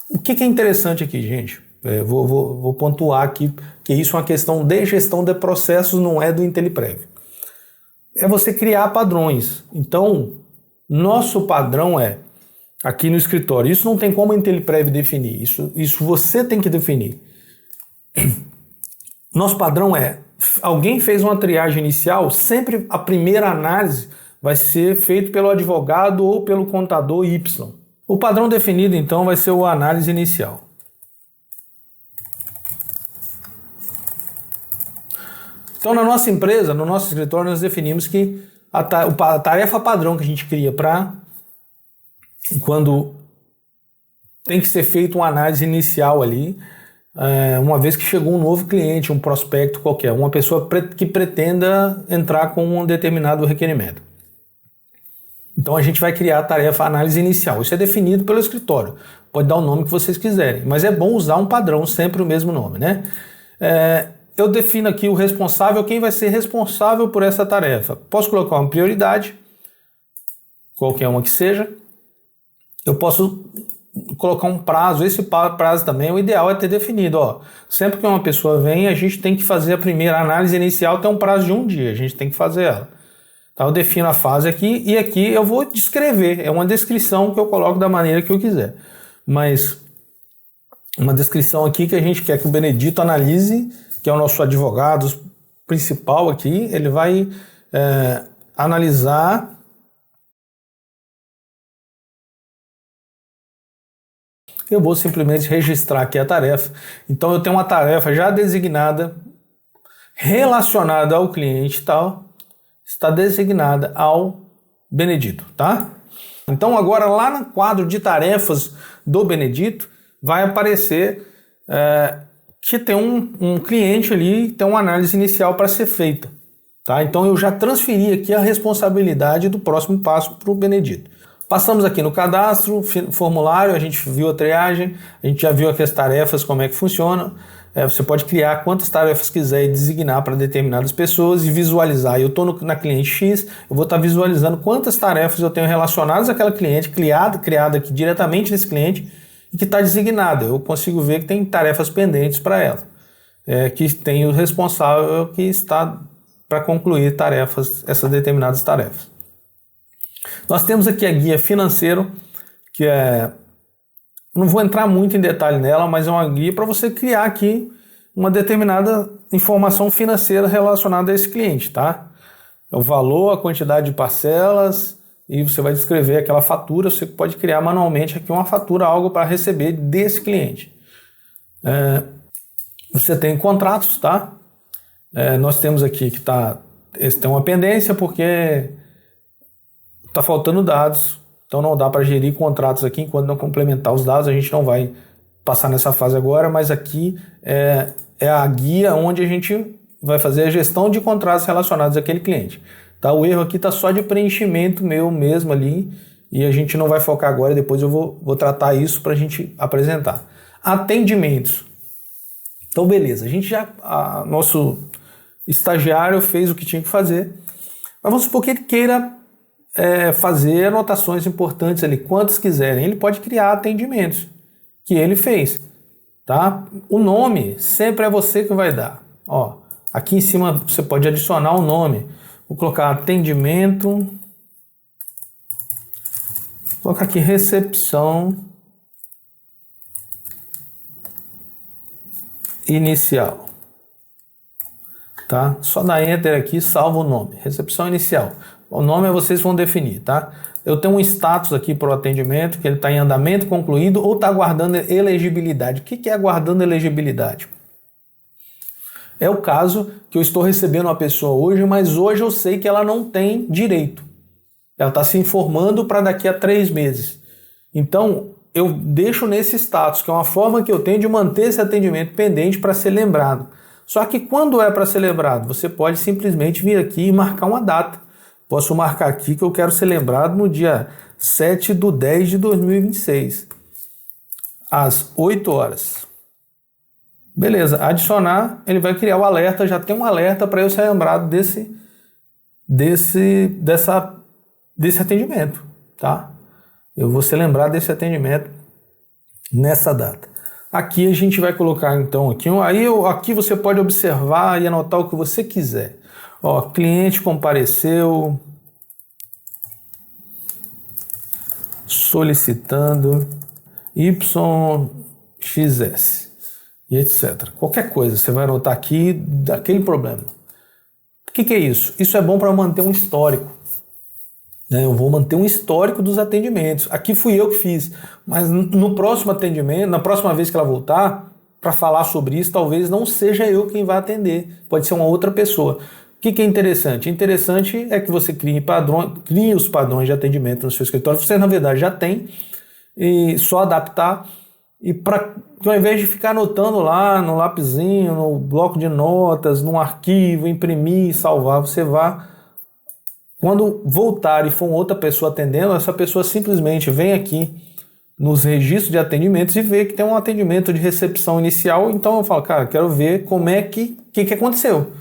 O que é interessante aqui, gente? Vou pontuar aqui que isso é uma questão de gestão de processos, não é do IntelliPrev. É você criar padrões. Então, nosso padrão é aqui no escritório. Isso não tem como o IntelliPrev definir. Isso você tem que definir. Nosso padrão é, alguém fez uma triagem inicial, sempre a primeira análise vai ser feita pelo advogado ou pelo contador Y. O padrão definido, então, vai ser a análise inicial. Então, na nossa empresa, no nosso escritório, nós definimos que a tarefa padrão que a gente cria para quando tem que ser feita uma análise inicial ali, uma vez que chegou um novo cliente, um prospecto qualquer, uma pessoa que pretenda entrar com um determinado requerimento. Então a gente vai criar a tarefa análise inicial. Isso é definido pelo escritório. Pode dar o nome que vocês quiserem, mas é bom usar um padrão, sempre o mesmo nome, né? Eu defino aqui o responsável, quem vai ser responsável por essa tarefa. Posso colocar uma prioridade qualquer uma que seja, eu posso colocar um prazo. Esse prazo também, o ideal é ter definido, ó, sempre que uma pessoa vem, a gente tem que fazer a primeira análise inicial, tem um prazo de 1 dia, a gente tem que fazer ela. Tá, eu defino a fase aqui e aqui eu vou descrever, é uma descrição que eu coloco da maneira que eu quiser, mas uma descrição aqui que a gente quer que o Benedito analise, que é o nosso advogado principal aqui, ele vai analisar eu vou simplesmente registrar aqui a tarefa. Então eu tenho uma tarefa já designada, relacionada ao cliente tal, está designada ao Benedito, tá? Então agora lá no quadro de tarefas do Benedito vai aparecer que tem um cliente ali, tem uma análise inicial para ser feita, tá? Então eu já transferi aqui a responsabilidade do próximo passo para o Benedito. Passamos aqui no cadastro, formulário, a gente viu a triagem, a gente já viu aqui as tarefas, como é que funciona. Você pode criar quantas tarefas quiser e designar para determinadas pessoas e visualizar. Eu estou na cliente X, eu vou estar visualizando quantas tarefas eu tenho relacionadas àquela cliente, criada aqui diretamente nesse cliente e que está designada. Eu consigo ver que tem tarefas pendentes para ela, que tem o responsável que está para concluir essas determinadas tarefas. Nós temos aqui a guia financeiro, que não vou entrar muito em detalhe nela, mas é uma guia para você criar aqui uma determinada informação financeira relacionada a esse cliente, tá? O valor, a quantidade de parcelas, e você vai descrever aquela fatura. Você pode criar manualmente aqui uma fatura, algo para receber desse cliente. Você tem contratos, tá? Nós temos aqui que tem uma pendência porque está faltando dados, então não dá para gerir contratos aqui enquanto não complementar os dados. A gente não vai passar nessa fase agora, mas aqui é a guia onde a gente vai fazer a gestão de contratos relacionados àquele cliente. Tá? O erro aqui está só de preenchimento meu mesmo ali, e a gente não vai focar agora, depois eu vou tratar isso para a gente apresentar. Atendimentos. Então beleza, nosso estagiário fez o que tinha que fazer, mas vamos supor que ele queira fazer anotações importantes ali, quantas quiserem. Ele pode criar atendimentos que ele fez, tá? O nome sempre é você que vai dar. Ó, aqui em cima você pode adicionar o nome. Vou colocar atendimento, vou colocar aqui recepção inicial, tá? Só dá enter aqui, salva o nome, recepção inicial. O nome vocês vão definir, tá? Eu tenho um status aqui para o atendimento, que ele está em andamento concluído ou está aguardando elegibilidade. O que é aguardando elegibilidade? É o caso que eu estou recebendo uma pessoa hoje, mas hoje eu sei que ela não tem direito. Ela está se informando para daqui a 3 meses. Então, eu deixo nesse status, que é uma forma que eu tenho de manter esse atendimento pendente para ser lembrado. Só que quando é para ser lembrado, você pode simplesmente vir aqui e marcar uma data. Posso marcar aqui que eu quero ser lembrado no dia 7/10/2026, às 8 horas. Beleza, adicionar, ele vai criar o alerta, já tem um alerta para eu ser lembrado desse atendimento, tá? Eu vou ser lembrado desse atendimento nessa data. Aqui a gente vai colocar então, aqui você pode observar e anotar o que você quiser. Ó, cliente compareceu solicitando YXS e etc. Qualquer coisa, você vai anotar aqui daquele problema. O que é isso? Isso é bom para manter um histórico. Eu vou manter um histórico dos atendimentos. Aqui fui eu que fiz, mas no próximo atendimento, na próxima vez que ela voltar para falar sobre isso, talvez não seja eu quem vai atender, pode ser uma outra pessoa. O que é interessante? Interessante é que você crie os padrões de atendimento no seu escritório. Você, na verdade, já tem, e só adaptar. E para que ao invés de ficar anotando lá no lapisinho, no bloco de notas, num arquivo, imprimir e salvar, você vá, quando voltar e for outra pessoa atendendo, essa pessoa simplesmente vem aqui nos registros de atendimentos e vê que tem um atendimento de recepção inicial. Então eu falo, cara, quero ver como é que aconteceu.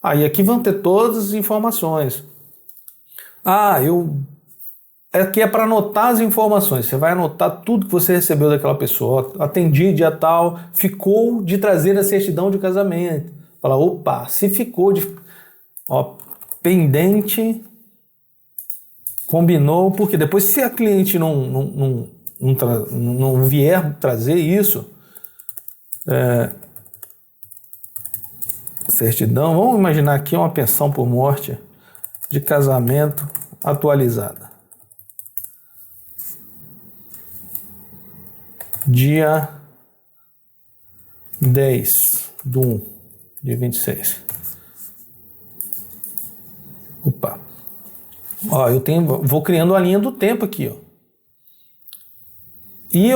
Aí aqui vão ter todas as informações. Eu Aqui é para anotar as informações. Você vai anotar tudo que você recebeu daquela pessoa. Ó, atendi dia tal, ficou de trazer a certidão de casamento. Fala, opa, se ficou de... Ó, pendente, combinou, porque depois se a cliente não vier trazer isso, certidão, vamos imaginar aqui uma pensão por morte de casamento atualizada. Dia 10/1 de 26. Opa. Ó, vou criando a linha do tempo aqui, ó. E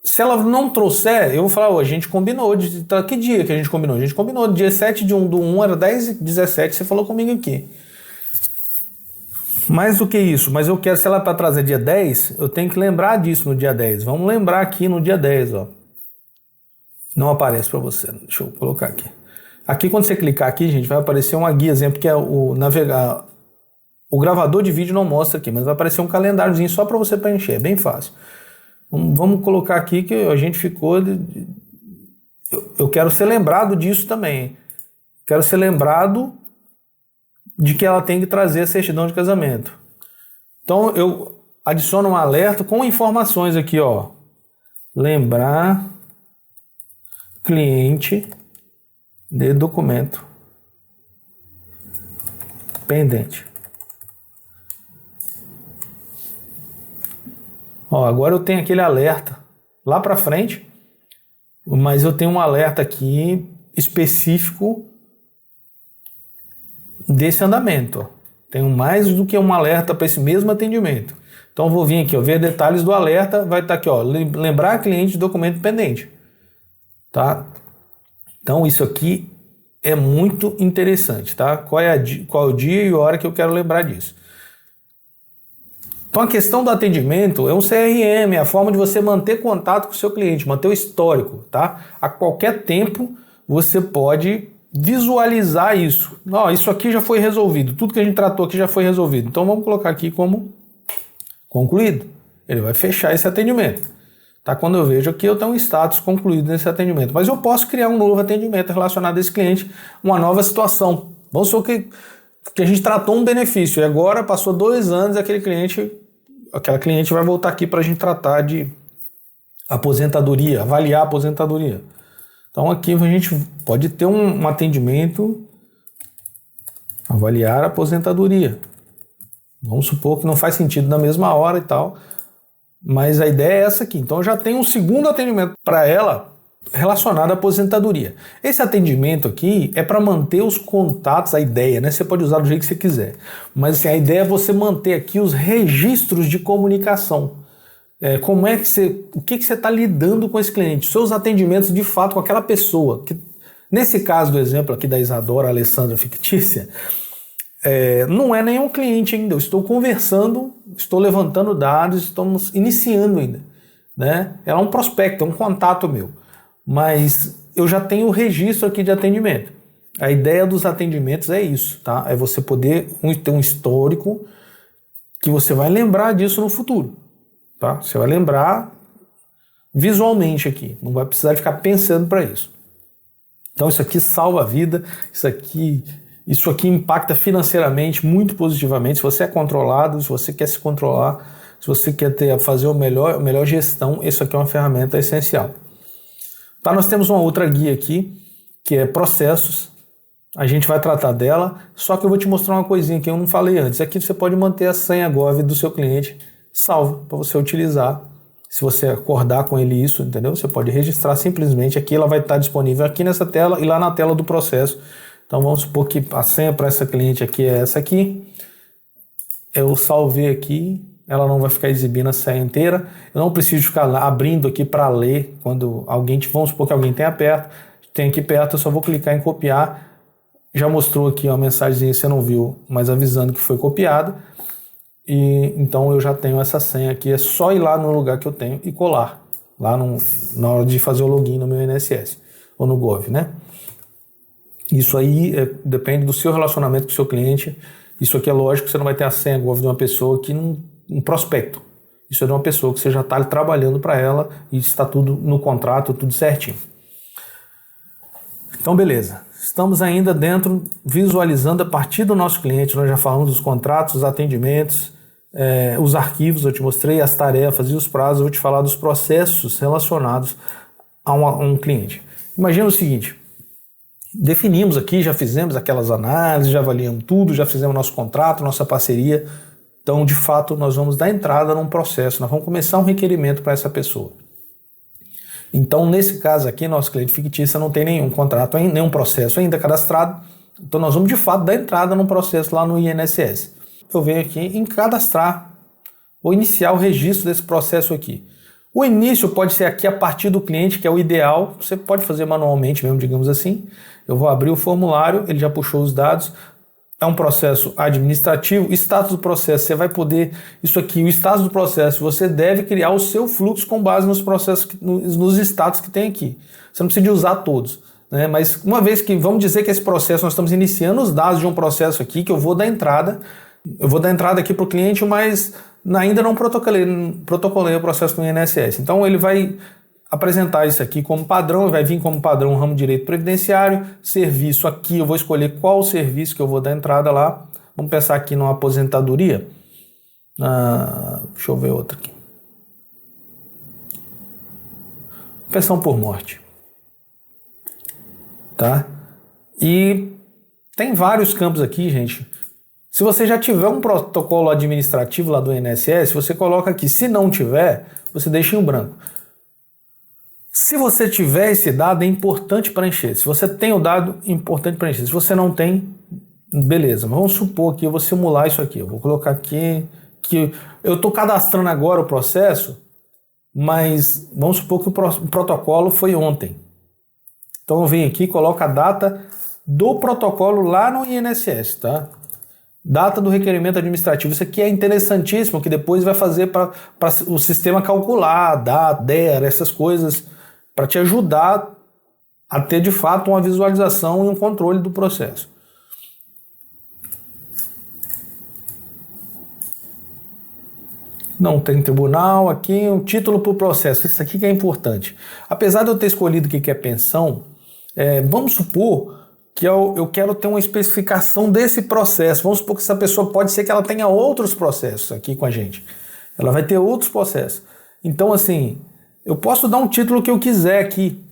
se ela não trouxer, eu vou falar, a gente combinou. Que dia que a gente combinou? A gente combinou dia 7/1/1, era 10/17, você falou comigo aqui. Mais do que isso, mas eu quero, se ela para trazer dia 10, eu tenho que lembrar disso no dia 10. Vamos lembrar aqui no dia 10, ó. Não aparece para você, deixa eu colocar aqui. Aqui quando você clicar aqui, gente, vai aparecer uma guia, exemplo, que é o navegar. O gravador de vídeo não mostra aqui, mas vai aparecer um calendáriozinho só para você preencher, é bem fácil. Vamos colocar aqui que a gente ficou... Eu quero ser lembrado disso também. Quero ser lembrado de que ela tem que trazer a certidão de casamento. Então eu adiciono um alerta com informações aqui, ó. Lembrar cliente de documento pendente. Ó, agora eu tenho aquele alerta lá para frente, mas eu tenho um alerta aqui específico desse andamento. Ó. Tenho mais do que um alerta para esse mesmo atendimento. Então vou vir aqui, ó, ver detalhes do alerta, vai estar aqui, ó, lembrar cliente de documento pendente. Tá? Então isso aqui é muito interessante, tá? Qual é o dia e a hora que eu quero lembrar disso. Então a questão do atendimento é um CRM, é a forma de você manter contato com o seu cliente, manter o histórico, tá? A qualquer tempo você pode visualizar isso. Ó, isso aqui já foi resolvido, tudo que a gente tratou aqui já foi resolvido. Então vamos colocar aqui como concluído. Ele vai fechar esse atendimento. Tá? Quando eu vejo aqui, eu tenho um status concluído nesse atendimento. Mas eu posso criar um novo atendimento relacionado a esse cliente, uma nova situação. Vamos supor que a gente tratou um benefício e agora passou 2 anos aquela cliente vai voltar aqui para a gente tratar de aposentadoria, avaliar a aposentadoria. Então aqui a gente pode ter um atendimento, avaliar a aposentadoria. Vamos supor que não faz sentido na mesma hora e tal, mas a ideia é essa aqui. Então eu já tenho um segundo atendimento para ela relacionado à aposentadoria. Esse atendimento aqui é para manter os contatos, a ideia, né? Você pode usar do jeito que você quiser, mas assim, a ideia é você manter aqui os registros de comunicação. Como é que o que você está lidando com esse cliente, seus atendimentos de fato com aquela pessoa. Que, nesse caso do exemplo aqui da Isadora Alessandra fictícia, não é nenhum cliente ainda. Eu estou conversando, estou levantando dados, estamos iniciando ainda, né? Ela é um prospecto, é um contato meu, mas eu já tenho o registro aqui de atendimento. A ideia dos atendimentos é isso, tá? É você poder ter um histórico que você vai lembrar disso no futuro. Tá? Você vai lembrar visualmente aqui, não vai precisar ficar pensando para isso. Então isso aqui salva a vida, isso aqui impacta financeiramente muito positivamente. Se você é controlado, se você quer se controlar, se você quer fazer a melhor gestão, isso aqui é uma ferramenta essencial. Tá, nós temos uma outra guia aqui, que é processos. A gente vai tratar dela, só que eu vou te mostrar uma coisinha que eu não falei antes. Aqui você pode manter a senha Gov do seu cliente salvo para você utilizar. Se você acordar com ele isso, entendeu? Você pode registrar simplesmente aqui, ela vai estar disponível aqui nessa tela e lá na tela do processo. Então vamos supor que a senha para essa cliente aqui é essa aqui. Eu salvei aqui, ela não vai ficar exibindo a senha inteira. Eu não preciso ficar abrindo aqui para ler quando vamos supor que alguém tem aqui perto, eu só vou clicar em copiar. Já mostrou aqui uma mensagem, você não viu, mas avisando que foi copiado. E então eu já tenho essa senha aqui, é só ir lá no lugar que eu tenho e colar lá na hora de fazer o login no meu INSS ou no Gov, né? Isso aí depende do seu relacionamento com o seu cliente. Isso aqui é lógico, você não vai ter a senha Gov de uma pessoa que um prospecto. Isso é de uma pessoa que você já está trabalhando para ela e está tudo no contrato, tudo certinho. Então, beleza. Estamos ainda dentro, visualizando a partir do nosso cliente. Nós já falamos dos contratos, os atendimentos, os arquivos, eu te mostrei as tarefas e os prazos. Eu vou te falar dos processos relacionados a um cliente. Imagina o seguinte, definimos aqui, já fizemos aquelas análises, já avaliamos tudo, já fizemos nosso contrato, nossa parceria. Então, de fato, nós vamos dar entrada num processo, nós vamos começar um requerimento para essa pessoa. Então, nesse caso aqui, nosso cliente fictício não tem nenhum contrato, nenhum processo ainda cadastrado. Então, nós vamos, de fato, dar entrada num processo lá no INSS. Eu venho aqui em cadastrar, vou iniciar o registro desse processo aqui. O início pode ser aqui a partir do cliente, que é o ideal. Você pode fazer manualmente mesmo, digamos assim. Eu vou abrir o formulário, ele já puxou os dados. É um processo administrativo. Status do processo, você vai poder... Isso aqui, o status do processo, você deve criar o seu fluxo com base nos processos, nos status que tem aqui. Você não precisa de usar todos, né? Mas uma vez que, vamos dizer que esse processo, nós estamos iniciando os dados de um processo aqui, que eu vou dar entrada. Eu vou dar entrada aqui para o cliente, mas ainda não protocolei o processo no INSS. Então ele vai apresentar isso aqui como padrão, vai vir como padrão ramo de direito previdenciário, serviço aqui, eu vou escolher qual o serviço que eu vou dar entrada lá. Vamos pensar aqui numa aposentadoria. Deixa eu ver outra aqui. Pensão por morte. Tá? E tem vários campos aqui, gente. Se você já tiver um protocolo administrativo lá do INSS, você coloca aqui. Se não tiver, você deixa em branco. Se você tiver esse dado, é importante preencher. Se você tem o dado, é importante preencher. Se você não tem, beleza. Mas vamos supor que eu vou simular isso aqui. Eu vou colocar aqui que eu estou cadastrando agora o processo, mas vamos supor que o protocolo foi ontem. Então eu venho aqui e coloco a data do protocolo lá no INSS, tá? Data do requerimento administrativo. Isso aqui é interessantíssimo, que depois vai fazer para o sistema calcular, DER, essas coisas, para te ajudar a ter de fato uma visualização e um controle do processo. Não tem tribunal, aqui um título para o processo. Isso aqui que é importante. Apesar de eu ter escolhido o que é pensão, vamos supor que eu quero ter uma especificação desse processo. Vamos supor que essa pessoa pode ser que ela tenha outros processos aqui com a gente. Ela vai ter outros processos. Então, assim, eu posso dar um título que eu quiser aqui.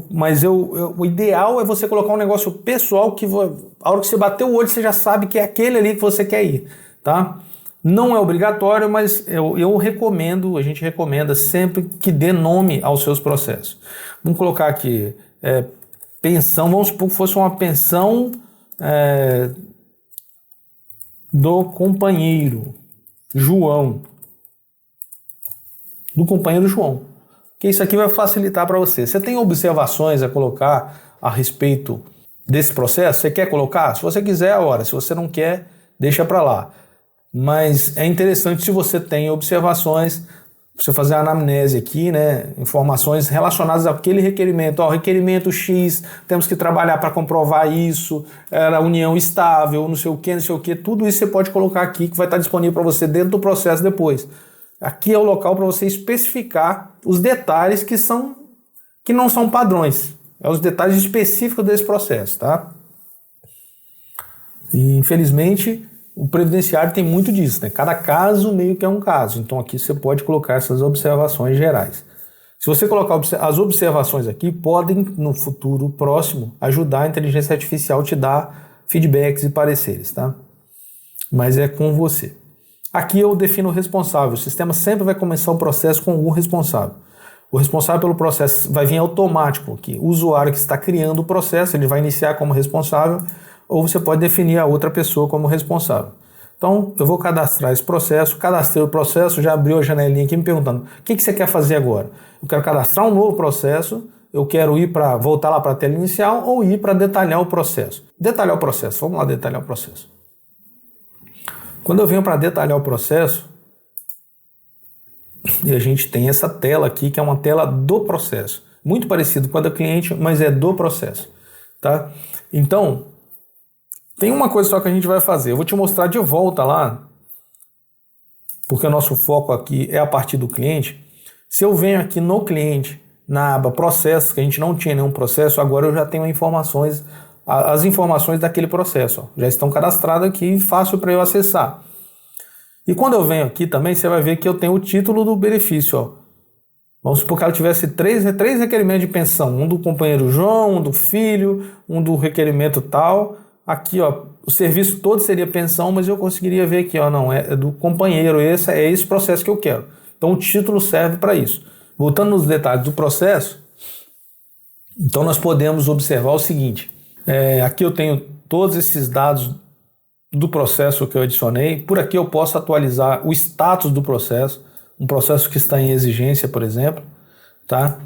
Mas o ideal é você colocar um negócio pessoal que a hora que você bater o olho, você já sabe que é aquele ali que você quer ir, tá? Não é obrigatório, mas eu recomendo, a gente recomenda sempre que dê nome aos seus processos. Vamos colocar aqui... pensão, vamos supor que fosse uma pensão do companheiro João. Do companheiro João. Que isso aqui vai facilitar para você. Você tem observações a colocar a respeito desse processo? Você quer colocar? Se você quiser, ora. Se você não quer, deixa para lá. Mas é interessante se você tem observações, você fazer a anamnese aqui, né? Informações relacionadas àquele requerimento. Requerimento X, temos que trabalhar para comprovar isso, era união estável, não sei o que, tudo isso você pode colocar aqui, que vai estar disponível para você dentro do processo depois. Aqui é o local para você especificar os detalhes que não são padrões. É os detalhes específicos desse processo, tá? E, infelizmente, o previdenciário tem muito disso, né? Cada caso meio que é um caso. Então aqui você pode colocar essas observações gerais. Se você colocar as observações aqui, podem, no futuro próximo, ajudar a inteligência artificial a te dar feedbacks e pareceres, tá? Mas é com você. Aqui eu defino o responsável. O sistema sempre vai começar o processo com algum responsável. O responsável pelo processo vai vir automático aqui. O usuário que está criando o processo, ele vai iniciar como responsável, ou você pode definir a outra pessoa como responsável. Então, eu vou cadastrar esse processo, cadastrei o processo, já abriu a janelinha aqui me perguntando, o que você quer fazer agora? Eu quero cadastrar um novo processo, eu quero voltar lá para a tela inicial ou ir para detalhar o processo. Detalhar o processo, vamos lá detalhar o processo. Quando eu venho para detalhar o processo, e a gente tem essa tela aqui, que é uma tela do processo. Muito parecido com a do cliente, mas é do processo. Tá? Então, tem uma coisa só que a gente vai fazer. Eu vou te mostrar de volta lá porque o nosso foco aqui é a partir do cliente. Se eu venho aqui no cliente, na aba processos, que a gente não tinha nenhum processo, agora eu já tenho informações, as informações daquele processo, ó, já estão cadastradas aqui, fácil para eu acessar. E quando eu venho aqui também, você vai ver que eu tenho o título do benefício, ó. Vamos supor que ela tivesse três requerimentos de pensão, um do companheiro João, um do filho, um do requerimento tal. Aqui, ó, o serviço todo seria pensão, mas eu conseguiria ver aqui, ó, não, é do companheiro, é esse processo que eu quero. Então o título serve para isso. Voltando nos detalhes do processo, então nós podemos observar o seguinte, aqui eu tenho todos esses dados do processo que eu adicionei, por aqui eu posso atualizar o status do processo, um processo que está em exigência, por exemplo, tá?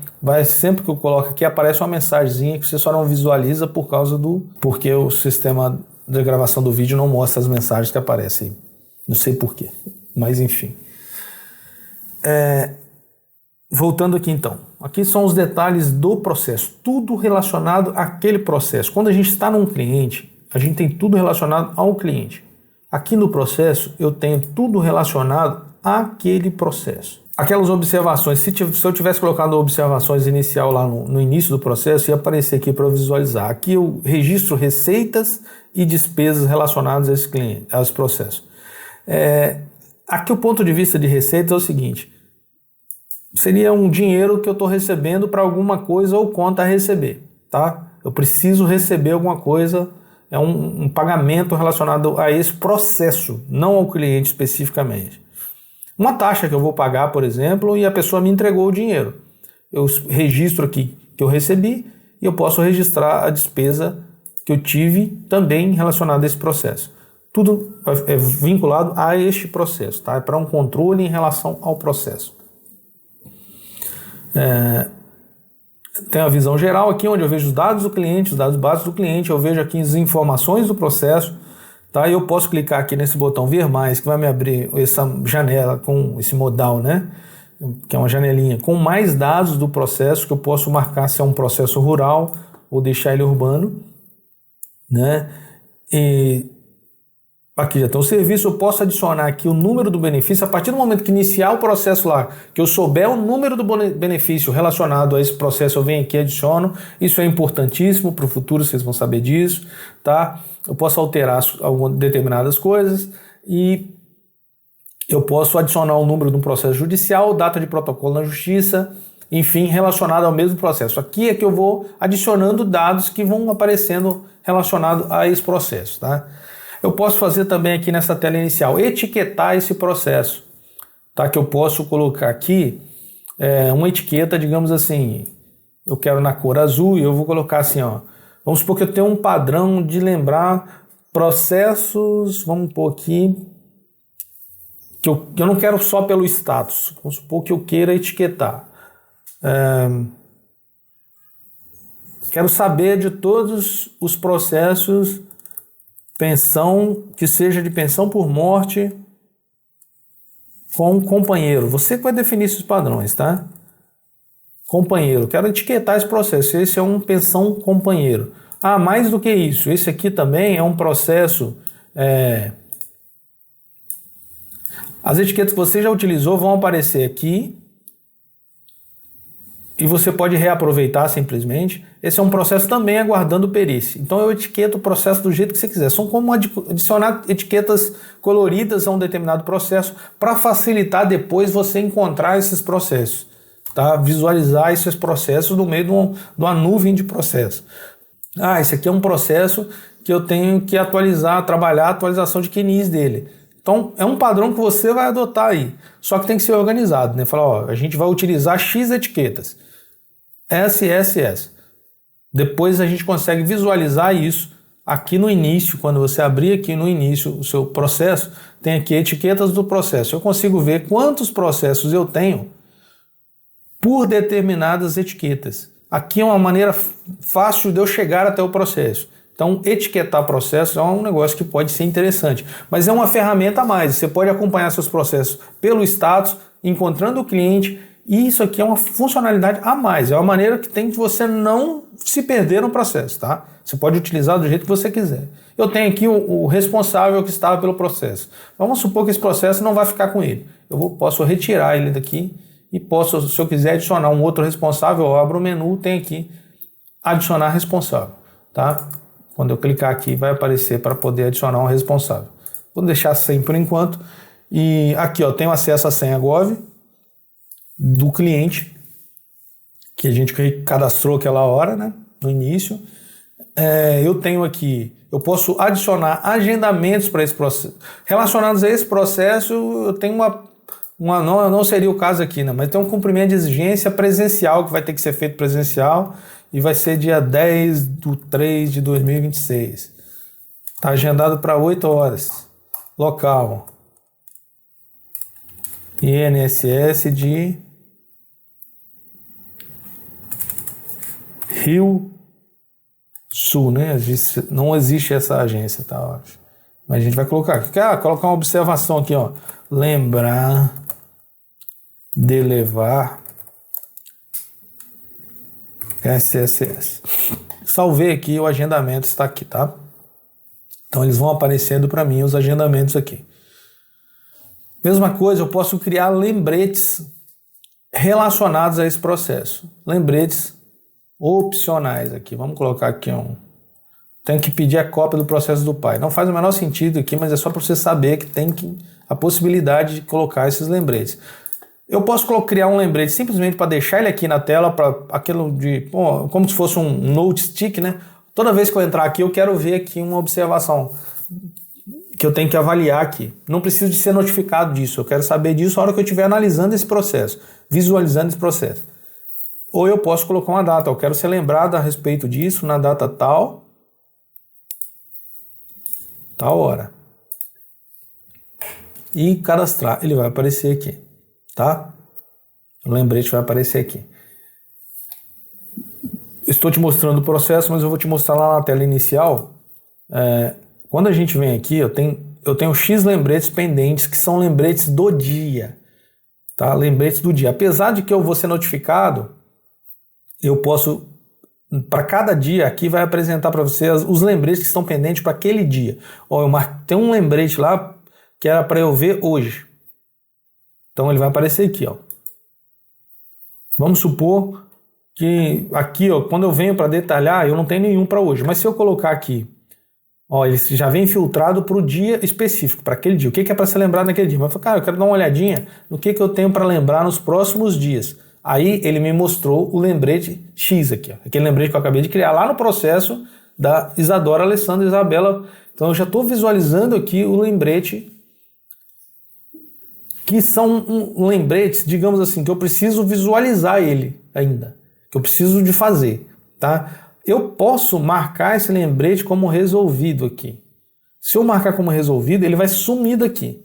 Sempre que eu coloco aqui aparece uma mensagenzinha que você só não visualiza porque o sistema de gravação do vídeo não mostra as mensagens que aparecem. Não sei porquê, mas enfim. Voltando aqui então, aqui são os detalhes do processo, tudo relacionado àquele processo. Quando a gente está num cliente, a gente tem tudo relacionado ao cliente. Aqui no processo eu tenho tudo relacionado àquele processo. Aquelas observações, se eu tivesse colocado observações inicial lá no início do processo, ia aparecer aqui para eu visualizar. Aqui eu registro receitas e despesas relacionadas a esse cliente, a esse processo. Aqui o ponto de vista de receitas é o seguinte, seria um dinheiro que eu estou recebendo para alguma coisa ou conta a receber, tá? Eu preciso receber alguma coisa, é um pagamento relacionado a esse processo, não ao cliente especificamente. Uma taxa que eu vou pagar, por exemplo, e a pessoa me entregou o dinheiro. Eu registro aqui que eu recebi e eu posso registrar a despesa que eu tive também relacionada a esse processo. Tudo é vinculado a este processo, tá? É para um controle em relação ao processo. Tem a visão geral aqui, onde eu vejo os dados do cliente, os dados básicos do cliente, eu vejo aqui as informações do processo, tá? Eu posso clicar aqui nesse botão ver mais, que vai me abrir essa janela com esse modal, né? Que é uma janelinha com mais dados do processo, que eu posso marcar se é um processo rural ou deixar ele urbano, né? E aqui já tem o serviço, eu posso adicionar aqui o número do benefício. A partir do momento que iniciar o processo lá, que eu souber o número do benefício relacionado a esse processo, eu venho aqui e adiciono. Isso é importantíssimo para o futuro, vocês vão saber disso, tá? Eu posso alterar algumas determinadas coisas e eu posso adicionar o número de um processo judicial, data de protocolo na justiça, enfim, relacionado ao mesmo processo. Aqui é que eu vou adicionando dados que vão aparecendo relacionados a esse processo, tá? Eu posso fazer também aqui nessa tela inicial, etiquetar esse processo, tá? Que eu posso colocar aqui uma etiqueta, digamos assim, eu quero na cor azul e eu vou colocar assim, ó, vamos supor que eu tenho um padrão de lembrar processos, vamos pôr aqui, que eu não quero só pelo status, vamos supor que eu queira etiquetar. Quero saber de todos os processos pensão, que seja de pensão por morte com companheiro. Você que vai definir esses padrões, tá? Companheiro, quero etiquetar esse processo. Esse é um pensão companheiro. Ah, mais do que isso, esse aqui também é um processo. As etiquetas que você já utilizou vão aparecer aqui e você pode reaproveitar simplesmente. Esse é um processo também aguardando perícia. Então eu etiqueto o processo do jeito que você quiser. São como adicionar etiquetas coloridas a um determinado processo para facilitar depois você encontrar esses processos, tá? Visualizar esses processos no meio de uma nuvem de processos. Ah, esse aqui é um processo que eu tenho que atualizar, trabalhar a atualização de QNIs dele. Então, é um padrão que você vai adotar aí. Só que tem que ser organizado, né? Falar, ó, a gente vai utilizar X etiquetas. S. Depois a gente consegue visualizar isso aqui no início. Quando você abrir aqui no início o seu processo, tem aqui etiquetas do processo. Eu consigo ver quantos processos eu tenho por determinadas etiquetas. Aqui é uma maneira fácil de eu chegar até o processo. Então, etiquetar processos é um negócio que pode ser interessante, mas é uma ferramenta a mais. Você pode acompanhar seus processos pelo status, encontrando o cliente E isso aqui é uma funcionalidade a mais, é uma maneira que tem de você não se perder no processo, tá? Você pode utilizar do jeito que você quiser. Eu tenho aqui o responsável que estava pelo processo. Vamos supor que esse processo não vai ficar com ele. Posso retirar ele daqui e posso, se eu quiser adicionar um outro responsável, eu abro o menu, tem aqui adicionar responsável, tá? Quando eu clicar aqui vai aparecer para poder adicionar um responsável. Vou deixar sem por enquanto. E aqui, ó, tenho acesso à senha Gov do cliente que a gente cadastrou aquela hora, né, no início. Eu tenho aqui, eu posso adicionar agendamentos para esse processo. Relacionados a esse processo, eu tenho não seria o caso aqui, né, mas tem um cumprimento de exigência presencial que vai ter que ser feito presencial e vai ser dia 10/3/2026. Está agendado para 8 horas. Local. INSS de Rio Sul, né? Não existe essa agência, tá? Mas a gente vai colocar aqui. Colocar uma observação aqui, ó. Lembrar de levar SSS. Salvei aqui, o agendamento está aqui, tá? Então eles vão aparecendo para mim os agendamentos aqui. Mesma coisa, eu posso criar lembretes relacionados a esse processo. Lembretes opcionais aqui. Vamos colocar aqui Tenho que pedir a cópia do processo do pai. Não faz o menor sentido aqui, mas é só para você saber que tem a possibilidade de colocar esses lembretes. Eu posso criar um lembrete simplesmente para deixar ele aqui na tela, para aquilo como se fosse um note stick, né? Toda vez que eu entrar aqui, eu quero ver aqui uma observação que eu tenho que avaliar aqui. Não preciso de ser notificado disso, eu quero saber disso na hora que eu estiver analisando esse processo, visualizando esse processo. Ou eu posso colocar uma data, eu quero ser lembrado a respeito disso na data tal hora. E cadastrar, ele vai aparecer aqui, tá? O lembrete vai aparecer aqui. Estou te mostrando o processo, mas eu vou te mostrar lá na tela inicial. Quando a gente vem aqui, eu tenho X lembretes pendentes, que são lembretes do dia. Tá? Lembretes do dia. Apesar de que eu vou ser notificado, eu posso, para cada dia, aqui vai apresentar para você os lembretes que estão pendentes para aquele dia. Tem um lembrete lá que era para eu ver hoje. Então ele vai aparecer aqui. Ó. Vamos supor que aqui, ó, quando eu venho para detalhar, eu não tenho nenhum para hoje. Mas se eu colocar aqui, ó, ele já vem filtrado para o dia específico, para aquele dia. O que é para ser lembrado naquele dia? Mas eu falo, cara, eu quero dar uma olhadinha no que eu tenho para lembrar nos próximos dias. Aí ele me mostrou o lembrete X aqui, ó, aquele lembrete que eu acabei de criar lá no processo da Isadora Alessandra Isabela. Então eu já estou visualizando aqui o lembrete, que são lembretes, digamos assim, que eu preciso visualizar ele ainda, que eu preciso de fazer, tá? Eu posso marcar esse lembrete como resolvido aqui. Se eu marcar como resolvido, ele vai sumir daqui.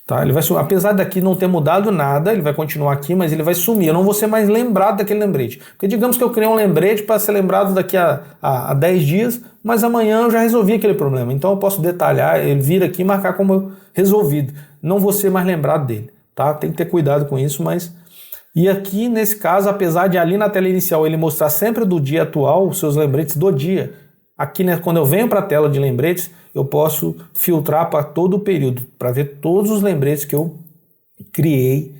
Tá? Ele vai sumir. Apesar daqui não ter mudado nada, ele vai continuar aqui, mas ele vai sumir. Eu não vou ser mais lembrado daquele lembrete. Porque digamos que eu criei um lembrete para ser lembrado daqui a 10 dias, mas amanhã eu já resolvi aquele problema. Então eu posso detalhar, ele vir aqui e marcar como resolvido. Não vou ser mais lembrado dele. Tá? Tem que ter cuidado com isso, mas... E aqui, nesse caso, apesar de ali na tela inicial ele mostrar sempre do dia atual, os seus lembretes do dia, aqui, né, quando eu venho para a tela de lembretes, eu posso filtrar para todo o período, para ver todos os lembretes que eu criei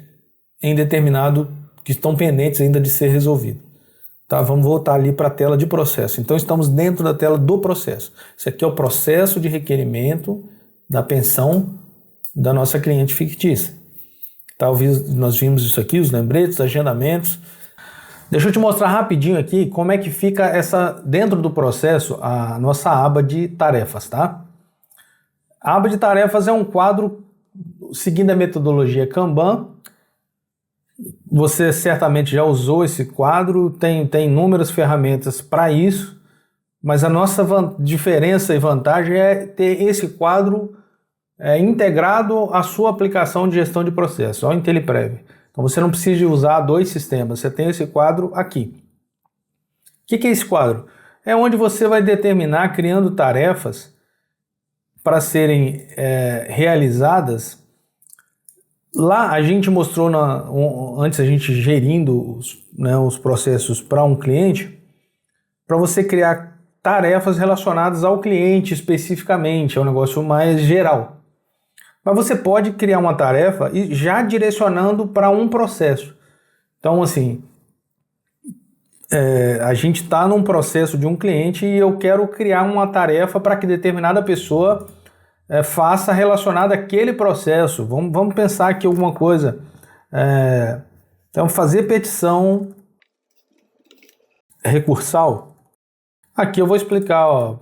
em determinado, que estão pendentes ainda de ser resolvido. Tá? Vamos voltar ali para a tela de processo. Então estamos dentro da tela do processo. Isso aqui é o processo de requerimento da pensão da nossa cliente fictícia. Talvez nós vimos isso aqui, os lembretes, agendamentos. Deixa eu te mostrar rapidinho aqui como é que fica dentro do processo a nossa aba de tarefas, tá? A aba de tarefas é um quadro seguindo a metodologia Kanban. Você certamente já usou esse quadro, tem inúmeras ferramentas para isso, mas a nossa diferença e vantagem é ter esse quadro integrado à sua aplicação de gestão de processo, ao IntelliPrev. Então você não precisa usar dois sistemas, você tem esse quadro aqui. O que é esse quadro? É onde você vai determinar, criando tarefas para serem realizadas Lá a gente mostrou, antes a gente gerindo os processos para um cliente, para você criar tarefas relacionadas ao cliente especificamente, é um negócio mais geral. Mas você pode criar uma tarefa e já direcionando para um processo. Então, assim, a gente está num processo de um cliente e eu quero criar uma tarefa para que determinada pessoa faça relacionada àquele processo. Vamos pensar aqui alguma coisa. Então, fazer petição recursal. Aqui eu vou explicar, ó,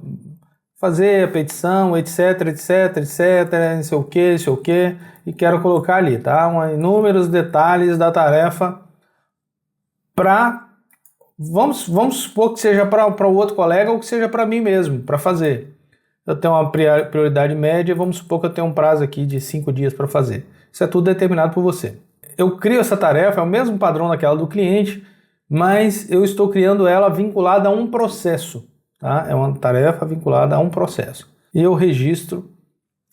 fazer a petição, etc, não sei o que, e quero colocar ali, tá? Inúmeros detalhes da tarefa para, vamos supor que seja para o outro colega ou que seja para mim mesmo, para fazer. Eu tenho uma prioridade média, vamos supor que eu tenho um prazo aqui de 5 dias para fazer. Isso é tudo determinado por você. Eu crio essa tarefa, é o mesmo padrão daquela do cliente, mas eu estou criando ela vinculada a um processo. Tá? É uma tarefa vinculada a um processo. E eu registro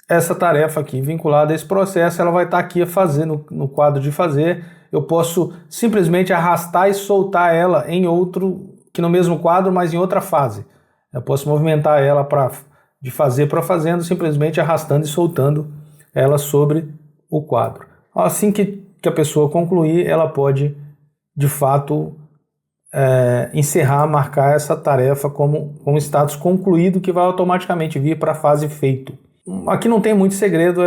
essa tarefa aqui vinculada a esse processo, ela vai estar aqui a fazer no quadro de fazer. Eu posso simplesmente arrastar e soltar ela em outro, que no mesmo quadro, mas em outra fase. Eu posso movimentar ela de fazer para fazendo, simplesmente arrastando e soltando ela sobre o quadro. Assim que a pessoa concluir, ela pode, de fato, encerrar, marcar essa tarefa como status concluído, que vai automaticamente vir para a fase feito. Aqui não tem muito segredo,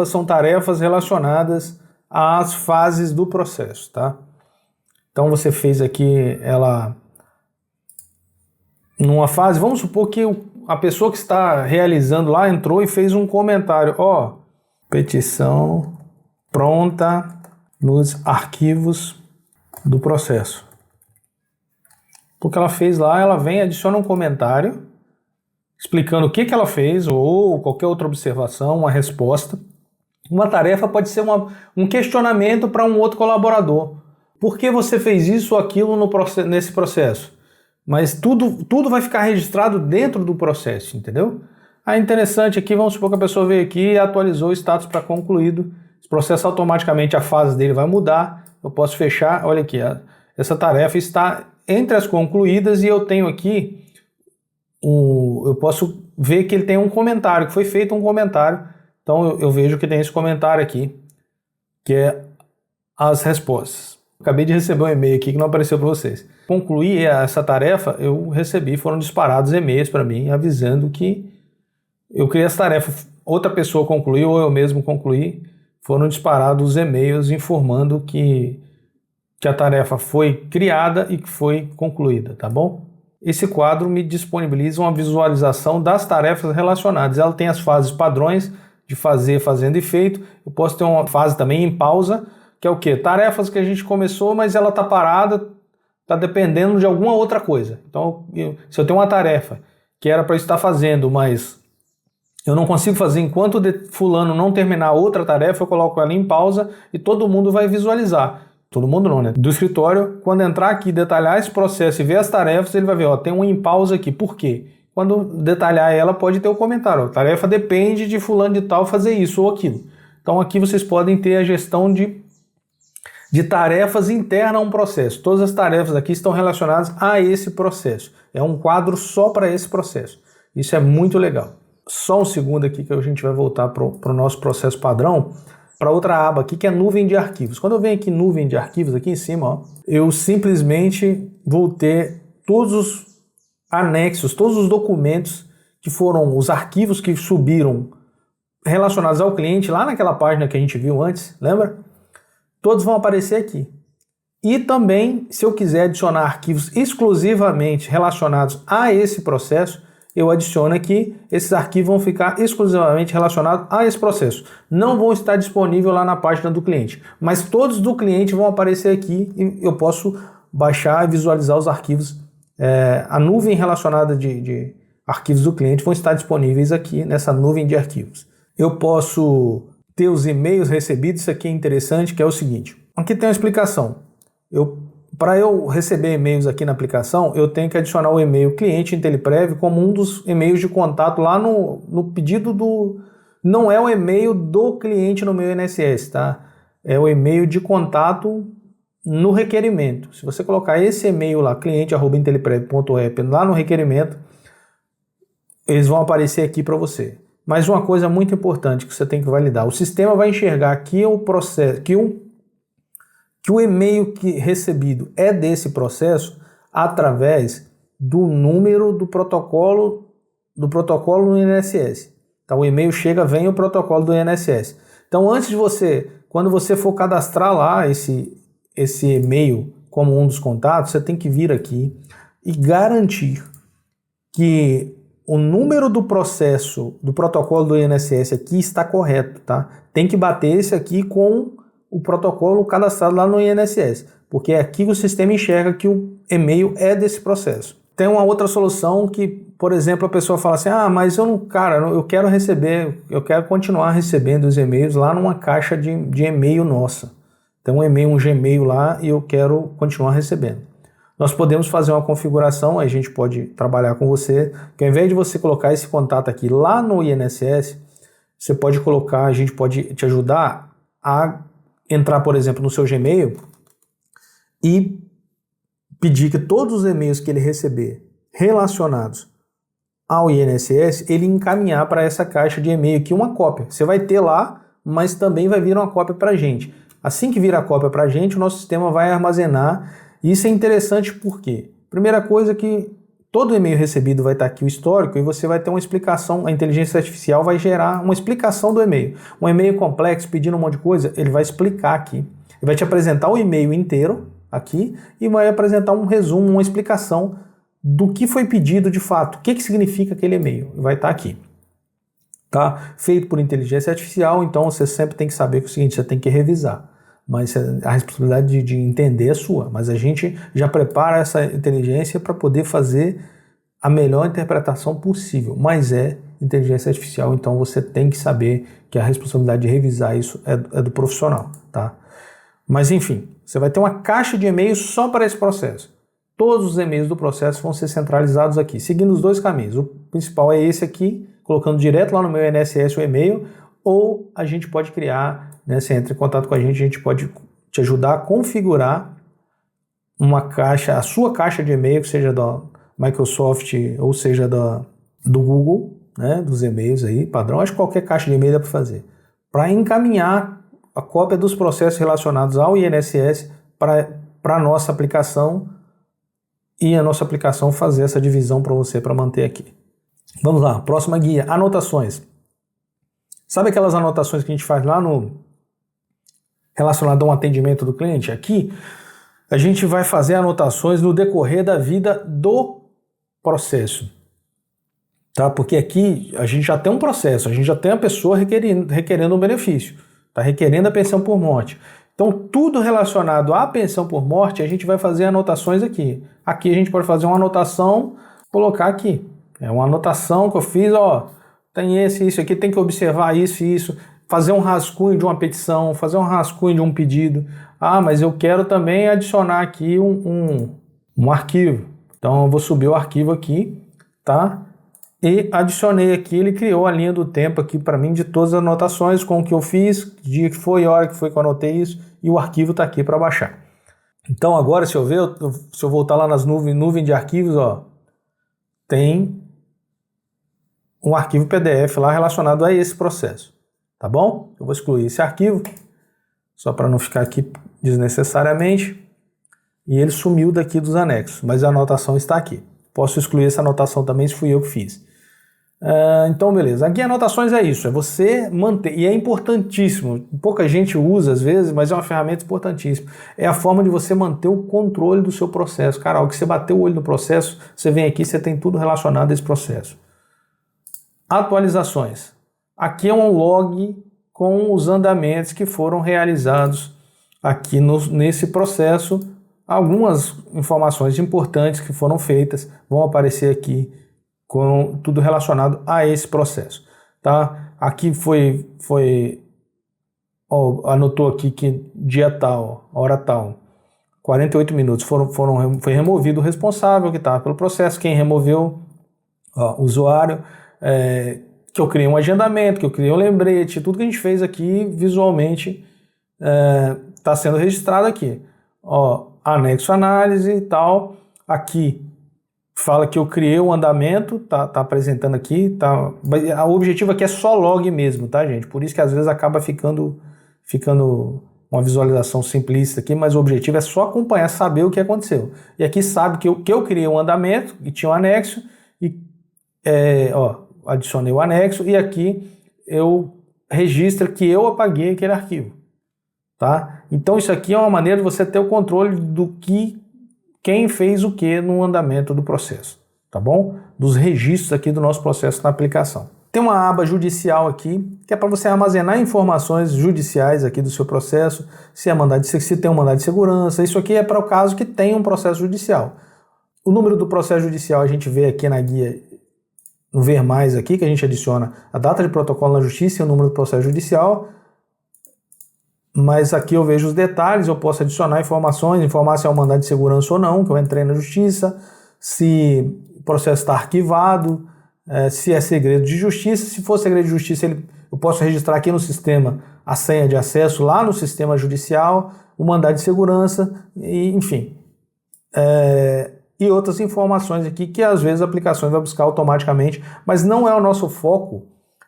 são tarefas relacionadas às fases do processo, tá? Então você fez aqui ela numa fase, vamos supor que a pessoa que está realizando lá entrou e fez um comentário, ó, petição pronta nos arquivos do processo. O que ela fez lá, ela vem, adiciona um comentário explicando o que ela fez ou qualquer outra observação, uma resposta. Uma tarefa pode ser um questionamento para um outro colaborador. Por que você fez isso ou aquilo nesse processo? Mas tudo vai ficar registrado dentro do processo, entendeu? Aí interessante aqui, vamos supor que a pessoa veio aqui e atualizou o status para concluído. Esse processo automaticamente, a fase dele vai mudar. Eu posso fechar, olha aqui, essa tarefa está entre as concluídas e eu tenho aqui, eu posso ver que ele tem um comentário, que foi feito um comentário. Então eu vejo que tem esse comentário aqui, que é as respostas. Acabei de receber um e-mail aqui que não apareceu para vocês. Concluí essa tarefa, eu recebi, foram disparados e-mails para mim avisando que eu criei essa tarefa, outra pessoa concluiu ou eu mesmo concluí, foram disparados os e-mails informando que a tarefa foi criada e que foi concluída, tá bom? Esse quadro me disponibiliza uma visualização das tarefas relacionadas. Ela tem as fases padrões de fazer, fazendo e feito. Eu posso ter uma fase também em pausa, que é o quê? Tarefas que a gente começou, mas ela está parada, está dependendo de alguma outra coisa. Então, se eu tenho uma tarefa que era para eu estar fazendo, mas eu não consigo fazer enquanto fulano não terminar outra tarefa, eu coloco ela em pausa e todo mundo vai visualizar. Todo mundo não, né? Do escritório, quando entrar aqui, detalhar esse processo e ver as tarefas, ele vai ver, ó, tem um em pausa aqui. Por quê? Quando detalhar ela, pode ter o comentário. Ó, tarefa depende de fulano de tal fazer isso ou aquilo. Então aqui vocês podem ter a gestão de tarefas internas a um processo. Todas as tarefas aqui estão relacionadas a esse processo. É um quadro só para esse processo. Isso é muito legal. Só um segundo aqui que a gente vai voltar para o nosso processo padrão, para outra aba aqui que é nuvem de arquivos. Quando eu venho aqui nuvem de arquivos, aqui em cima, ó, eu simplesmente vou ter todos os anexos, todos os documentos que foram os arquivos que subiram relacionados ao cliente lá naquela página que a gente viu antes, lembra? Todos vão aparecer aqui. E também, se eu quiser adicionar arquivos exclusivamente relacionados a esse processo, eu adiciono aqui, esses arquivos vão ficar exclusivamente relacionados a esse processo. Não vão estar disponíveis lá na página do cliente, mas todos do cliente vão aparecer aqui e eu posso baixar e visualizar os arquivos. A nuvem relacionada de arquivos do cliente vão estar disponíveis aqui nessa nuvem de arquivos. Eu posso ter os e-mails recebidos, isso aqui é interessante, que é o seguinte. Aqui tem uma explicação. Para eu receber e-mails aqui na aplicação, eu tenho que adicionar o e-mail cliente IntelliPrev como um dos e-mails de contato lá no pedido Não é o e-mail do cliente no meu INSS, tá? É o e-mail de contato no requerimento. Se você colocar esse e-mail lá, cliente@inteliprev.app, lá no requerimento, eles vão aparecer aqui para você. Mas uma coisa muito importante que você tem que validar, o sistema vai enxergar que o processo, que o e-mail recebido é desse processo através do número do protocolo no INSS. Então o e-mail chega, vem o protocolo do INSS. Então antes de quando você for cadastrar lá esse e-mail como um dos contatos, você tem que vir aqui e garantir que o número do processo, do protocolo do INSS aqui está correto, tá? Tem que bater esse aqui com o protocolo cadastrado lá no INSS, porque é aqui que o sistema enxerga que o e-mail é desse processo. Tem uma outra solução que, por exemplo, a pessoa fala assim, mas eu quero receber, eu quero continuar recebendo os e-mails lá numa caixa de e-mail nossa. Tem um Gmail lá e eu quero continuar recebendo. Nós podemos fazer uma configuração, a gente pode trabalhar com você, que ao invés de você colocar esse contato aqui lá no INSS, você pode colocar, a gente pode te ajudar a entrar, por exemplo, no seu Gmail e pedir que todos os e-mails que ele receber relacionados ao INSS, ele encaminhar para essa caixa de e-mail aqui uma cópia. Você vai ter lá, mas também vai vir uma cópia para a gente. Assim que vir a cópia para a gente, o nosso sistema vai armazenar. Isso é interessante porque, primeira coisa que todo e-mail recebido vai estar aqui o histórico e você vai ter uma explicação, a inteligência artificial vai gerar uma explicação do e-mail. Um e-mail complexo pedindo um monte de coisa, ele vai explicar aqui. Ele vai te apresentar o e-mail inteiro aqui e vai apresentar um resumo, uma explicação do que foi pedido de fato, o que significa aquele e-mail. Vai estar aqui. Tá? Feito por inteligência artificial, então você sempre tem que saber que é o seguinte, você tem que revisar. Mas a responsabilidade de entender é sua. Mas a gente já prepara essa inteligência para poder fazer a melhor interpretação possível. Mas é inteligência artificial, então você tem que saber que a responsabilidade de revisar isso é do profissional. Tá? Mas enfim, você vai ter uma caixa de e-mails só para esse processo. Todos os e-mails do processo vão ser centralizados aqui, seguindo os dois caminhos. O principal é esse aqui, colocando direto lá no meu INSS o e-mail, ou a gente pode criar, né, você entra em contato com a gente pode te ajudar a configurar uma caixa, a sua caixa de e-mail, que seja da Microsoft ou seja do Google, né, dos e-mails aí, padrão, acho que qualquer caixa de e-mail dá para fazer, para encaminhar a cópia dos processos relacionados ao INSS para a nossa aplicação e a nossa aplicação fazer essa divisão para você, para manter aqui. Vamos lá, próxima guia, anotações. Sabe aquelas anotações que a gente faz lá relacionado a um atendimento do cliente? Aqui a gente vai fazer anotações no decorrer da vida do processo. Tá? Porque aqui a gente já tem um processo, a gente já tem a pessoa requerendo um benefício, tá? Requerendo a pensão por morte. Então tudo relacionado à pensão por morte a gente vai fazer anotações aqui. Aqui a gente pode fazer uma anotação, colocar aqui. É uma anotação que eu fiz, tem isso aqui, tem que observar isso e isso, fazer um rascunho de uma petição, fazer um rascunho de um pedido. Mas eu quero também adicionar aqui um arquivo. Então eu vou subir o arquivo aqui, tá? E adicionei aqui, ele criou a linha do tempo aqui para mim de todas as anotações, com o que eu fiz, que dia que foi, a hora que foi que eu anotei isso, e o arquivo está aqui para baixar. Então agora, se eu voltar lá nas nuvem de arquivos, tem um arquivo PDF lá relacionado a esse processo, tá bom? Eu vou excluir esse arquivo, só para não ficar aqui desnecessariamente, e ele sumiu daqui dos anexos, mas a anotação está aqui. Posso excluir essa anotação também se fui eu que fiz. Então, beleza. Aqui anotações é isso, é você manter, e é importantíssimo, pouca gente usa às vezes, mas é uma ferramenta importantíssima. É a forma de você manter o controle do seu processo. Cara, ao que você bater o olho no processo, você vem aqui, você tem tudo relacionado a esse processo. Atualizações. Aqui é um log com os andamentos que foram realizados aqui nesse processo. Algumas informações importantes que foram feitas vão aparecer aqui com tudo relacionado a esse processo. Tá? Aqui anotou aqui que dia tal, hora tal, 48 minutos, foi removido o responsável que estava pelo processo, quem removeu, usuário, que eu criei um agendamento, que eu criei um lembrete, tudo que a gente fez aqui visualmente está sendo registrado aqui. Ó, anexo análise e tal. Aqui fala que eu criei um andamento, tá apresentando aqui. Tá. O objetivo aqui é só log mesmo, tá, gente? Por isso que às vezes acaba ficando uma visualização simplista aqui, mas o objetivo é só acompanhar, saber o que aconteceu. E aqui sabe que eu criei um andamento e tinha um anexo, e adicionei o anexo, e aqui eu registro que eu apaguei aquele arquivo. Tá? Então isso aqui é uma maneira de você ter o controle do quem fez o que no andamento do processo, tá bom? Dos registros aqui do nosso processo na aplicação. Tem uma aba judicial aqui, que é para você armazenar informações judiciais aqui do seu processo, se tem um mandado de segurança. Isso aqui é para o caso que tem um processo judicial. O número do processo judicial a gente vê aqui na guia, no Ver Mais aqui, que a gente adiciona a data de protocolo na justiça e o número do processo judicial. Mas aqui eu vejo os detalhes, eu posso adicionar informações, informar se é um mandado de segurança ou não, que eu entrei na justiça, se o processo está arquivado, se é segredo de justiça. Se for segredo de justiça, eu posso registrar aqui no sistema a senha de acesso lá no sistema judicial, o mandado de segurança, enfim. E outras informações aqui que às vezes a aplicação vai buscar automaticamente, mas não é o nosso foco,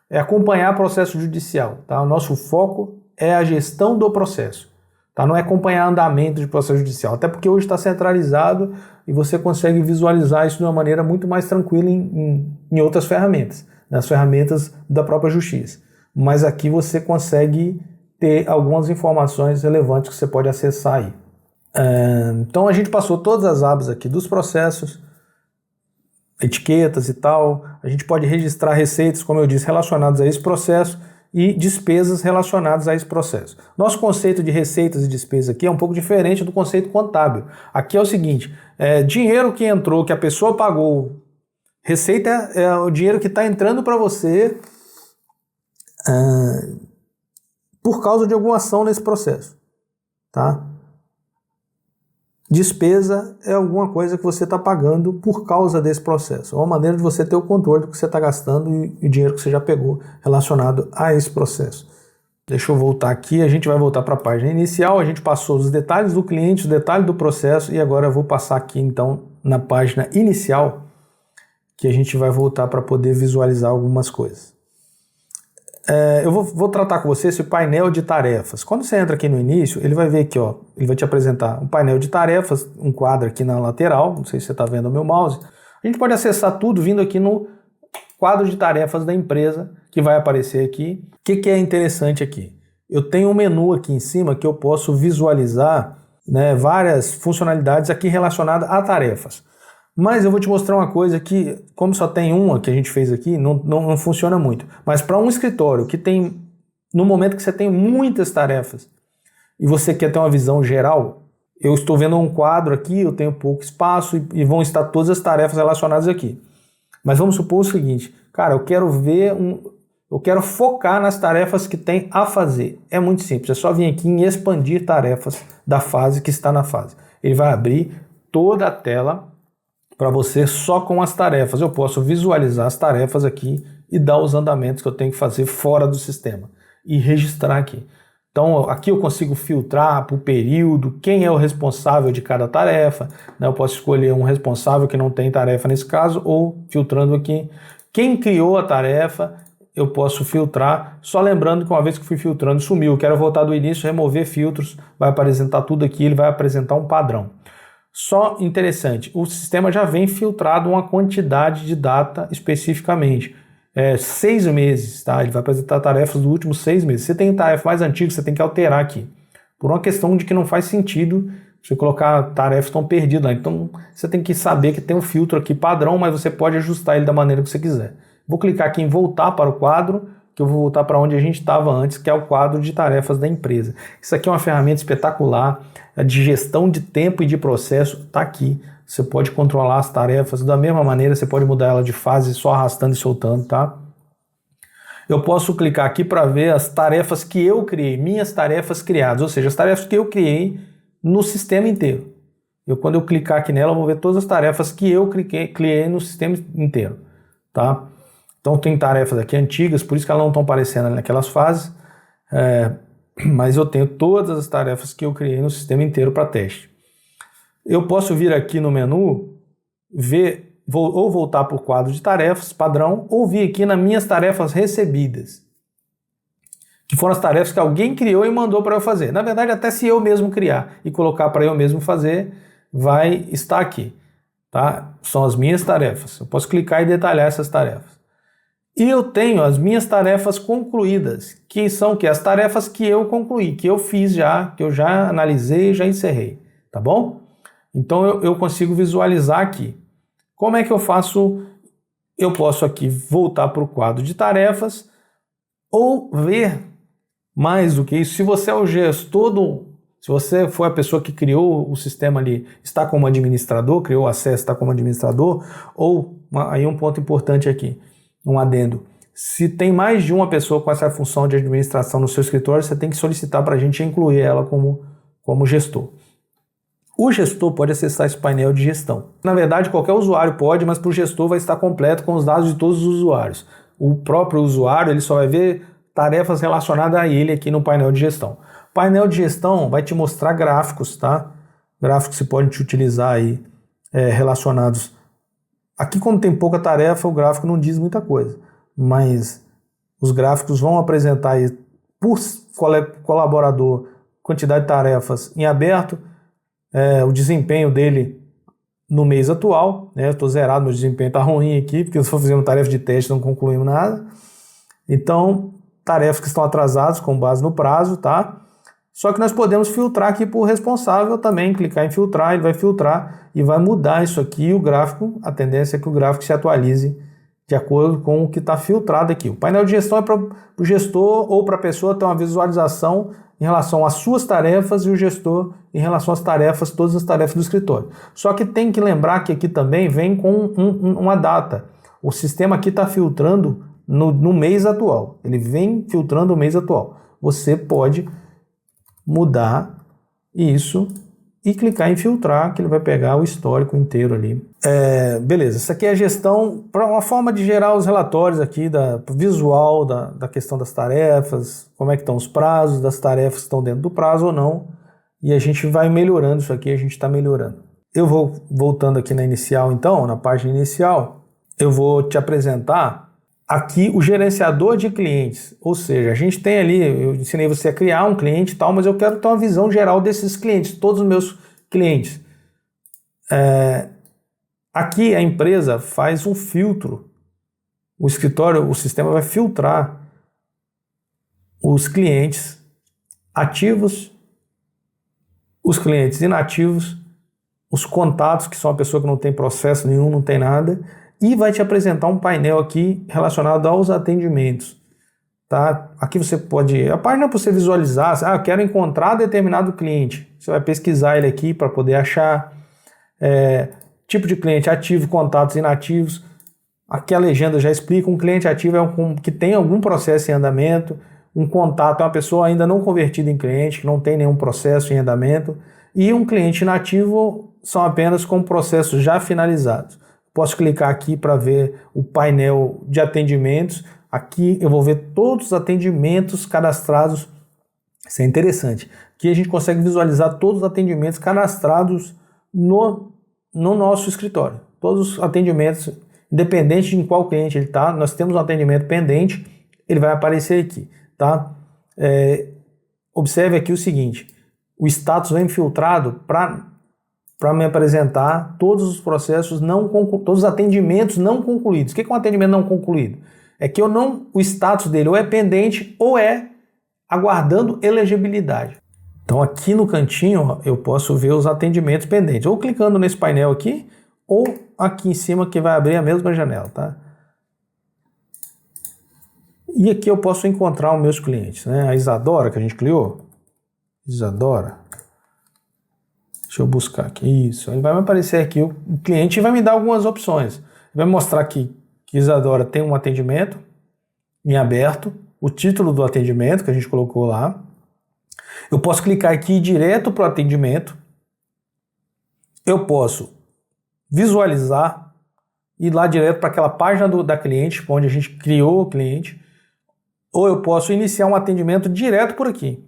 é acompanhar o processo judicial. Tá? O nosso foco é a gestão do processo, tá? Não é acompanhar andamento de processo judicial, até porque hoje está centralizado e você consegue visualizar isso de uma maneira muito mais tranquila em outras ferramentas, nas ferramentas da própria justiça. Mas aqui você consegue ter algumas informações relevantes que você pode acessar aí. Então a gente passou todas as abas aqui dos processos, etiquetas e tal. A gente pode registrar receitas, como eu disse, relacionadas a esse processo, e despesas relacionadas a esse processo. Nosso conceito de receitas e despesas aqui é um pouco diferente do conceito contábil. Aqui é o seguinte, dinheiro que entrou, que a pessoa pagou, receita é o dinheiro que está entrando para você por causa de alguma ação nesse processo. Tá? Despesa é alguma coisa que você está pagando por causa desse processo. É uma maneira de você ter o controle do que você está gastando e o dinheiro que você já pegou relacionado a esse processo. Deixa eu voltar aqui, a gente vai voltar para a página inicial. A gente passou os detalhes do cliente, os detalhes do processo, e agora eu vou passar aqui então na página inicial, que a gente vai voltar para poder visualizar algumas coisas. Eu vou tratar com você esse painel de tarefas. Quando você entra aqui no início, ele vai ver aqui, ó, ele vai te apresentar um painel de tarefas, um quadro aqui na lateral, não sei se você está vendo o meu mouse. A gente pode acessar tudo vindo aqui no quadro de tarefas da empresa, que vai aparecer aqui. O que é interessante aqui? Eu tenho um menu aqui em cima que eu posso visualizar, né, várias funcionalidades aqui relacionadas a tarefas. Mas eu vou te mostrar uma coisa que, como só tem uma que a gente fez aqui, não funciona muito. Mas para um escritório que tem, no momento que você tem muitas tarefas e você quer ter uma visão geral, eu estou vendo um quadro aqui, eu tenho pouco espaço e vão estar todas as tarefas relacionadas aqui. Mas vamos supor o seguinte, cara, eu quero focar nas tarefas que tem a fazer. É muito simples, é só vir aqui em expandir tarefas da fase que está na fase. Ele vai abrir toda a tela para você só com as tarefas. Eu posso visualizar as tarefas aqui e dar os andamentos que eu tenho que fazer fora do sistema e registrar aqui. Então aqui eu consigo filtrar por período, quem é o responsável de cada tarefa, né? Eu posso escolher um responsável que não tem tarefa nesse caso, ou filtrando aqui quem criou a tarefa, eu posso filtrar, só lembrando que uma vez que fui filtrando sumiu, eu quero voltar do início, remover filtros, vai apresentar tudo aqui, ele vai apresentar um padrão. Só interessante, o sistema já vem filtrado uma quantidade de data especificamente. 6 meses, tá? Ele vai apresentar tarefas dos últimos 6 meses. Se tem tarefa mais antiga, você tem que alterar aqui. Por uma questão de que não faz sentido você colocar tarefas que estão perdidas lá. Então você tem que saber que tem um filtro aqui padrão, mas você pode ajustar ele da maneira que você quiser. Vou clicar aqui em voltar para o quadro, que eu vou voltar para onde a gente estava antes, que é o quadro de tarefas da empresa. Isso aqui é uma ferramenta espetacular, de gestão de tempo e de processo, está aqui. Você pode controlar as tarefas da mesma maneira, você pode mudar ela de fase só arrastando e soltando, tá? Eu posso clicar aqui para ver as tarefas que eu criei, minhas tarefas criadas, ou seja, as tarefas que eu criei no sistema inteiro. Quando eu clicar aqui nela, eu vou ver todas as tarefas que eu criei no sistema inteiro, tá? Então tem tarefas aqui antigas, por isso que elas não estão aparecendo naquelas fases, mas eu tenho todas as tarefas que eu criei no sistema inteiro para teste. Eu posso vir aqui no menu, ou voltar para o quadro de tarefas, padrão, ou vir aqui nas minhas tarefas recebidas, que foram as tarefas que alguém criou e mandou para eu fazer. Na verdade, até se eu mesmo criar e colocar para eu mesmo fazer, vai estar aqui. Tá? São as minhas tarefas. Eu posso clicar e detalhar essas tarefas. E eu tenho as minhas tarefas concluídas, que são as tarefas que eu concluí, que eu fiz já, que eu já analisei e já encerrei. Tá bom? Então eu consigo visualizar aqui. Como é que eu faço? Eu posso aqui voltar para o quadro de tarefas ou ver mais do que isso. Se você é o gestor se você foi a pessoa que criou o sistema ali, está como administrador, criou o acesso, está como administrador, ou, aí um ponto importante aqui, um adendo, se tem mais de uma pessoa com essa função de administração no seu escritório, você tem que solicitar para a gente incluir ela como gestor. O gestor pode acessar esse painel de gestão. Na verdade, qualquer usuário pode, mas para o gestor vai estar completo com os dados de todos os usuários. O próprio usuário ele só vai ver tarefas relacionadas a ele aqui no painel de gestão. O painel de gestão vai te mostrar gráficos, tá? Gráficos que você pode utilizar aí relacionados. Aqui, quando tem pouca tarefa, o gráfico não diz muita coisa, mas os gráficos vão apresentar aí por colaborador quantidade de tarefas em aberto, o desempenho dele no mês atual, né? Eu estou zerado, meu desempenho está ruim aqui, porque eu estou fazendo tarefa de teste e não concluímos nada. Então, tarefas que estão atrasadas com base no prazo, tá? Só que nós podemos filtrar aqui por responsável também, clicar em filtrar, ele vai filtrar e vai mudar isso aqui, o gráfico, a tendência é que o gráfico se atualize de acordo com o que está filtrado aqui. O painel de gestão é para o gestor ou para a pessoa ter uma visualização em relação às suas tarefas e o gestor em relação às tarefas, todas as tarefas do escritório. Só que tem que lembrar que aqui também vem com uma data. O sistema aqui está filtrando no mês atual. Ele vem filtrando o mês atual. Você pode mudar isso e clicar em filtrar, que ele vai pegar o histórico inteiro ali. Beleza, isso aqui é a gestão, para uma forma de gerar os relatórios aqui, visual da questão das tarefas, como é que estão os prazos das tarefas que estão dentro do prazo ou não, e a gente vai melhorando isso aqui, a gente está melhorando. Eu vou voltando aqui na inicial então, na página inicial, eu vou te apresentar aqui o gerenciador de clientes, ou seja, a gente tem ali, eu ensinei você a criar um cliente e tal, mas eu quero ter uma visão geral desses clientes, todos os meus clientes. Aqui a empresa faz um filtro, o escritório, o sistema vai filtrar os clientes ativos, os clientes inativos, os contatos, que são a pessoa que não tem processo nenhum, não tem nada, e vai te apresentar um painel aqui relacionado aos atendimentos. Tá? Aqui você pode... A página é para você visualizar. Eu quero encontrar determinado cliente. Você vai pesquisar ele aqui para poder achar. Tipo de cliente ativo, contatos inativos. Aqui a legenda já explica. Um cliente ativo é um que tem algum processo em andamento. Um contato é uma pessoa ainda não convertida em cliente, que não tem nenhum processo em andamento. E um cliente inativo são apenas com processos já finalizados. Posso clicar aqui para ver o painel de atendimentos. Aqui eu vou ver todos os atendimentos cadastrados. Isso é interessante. Aqui a gente consegue visualizar todos os atendimentos cadastrados no nosso escritório. Todos os atendimentos, independente de em qual cliente ele está, nós temos um atendimento pendente, ele vai aparecer aqui. Tá? Observe aqui o seguinte, o status vem filtrado para me apresentar todos os processos todos os atendimentos não concluídos. O que é um atendimento não concluído? É que o status dele ou é pendente ou é aguardando elegibilidade. Então aqui no cantinho eu posso ver os atendimentos pendentes, ou clicando nesse painel aqui, ou aqui em cima que vai abrir a mesma janela, tá? E aqui eu posso encontrar os meus clientes, né? A Isadora que a gente criou, Isadora. Deixa eu buscar aqui, isso. Ele vai me aparecer aqui o cliente e vai me dar algumas opções. Vai mostrar aqui que Isadora tem um atendimento em aberto, o título do atendimento que a gente colocou lá. Eu posso clicar aqui e ir direto para o atendimento. Eu posso visualizar ir lá direto para aquela página da cliente, onde a gente criou o cliente, ou eu posso iniciar um atendimento direto por aqui.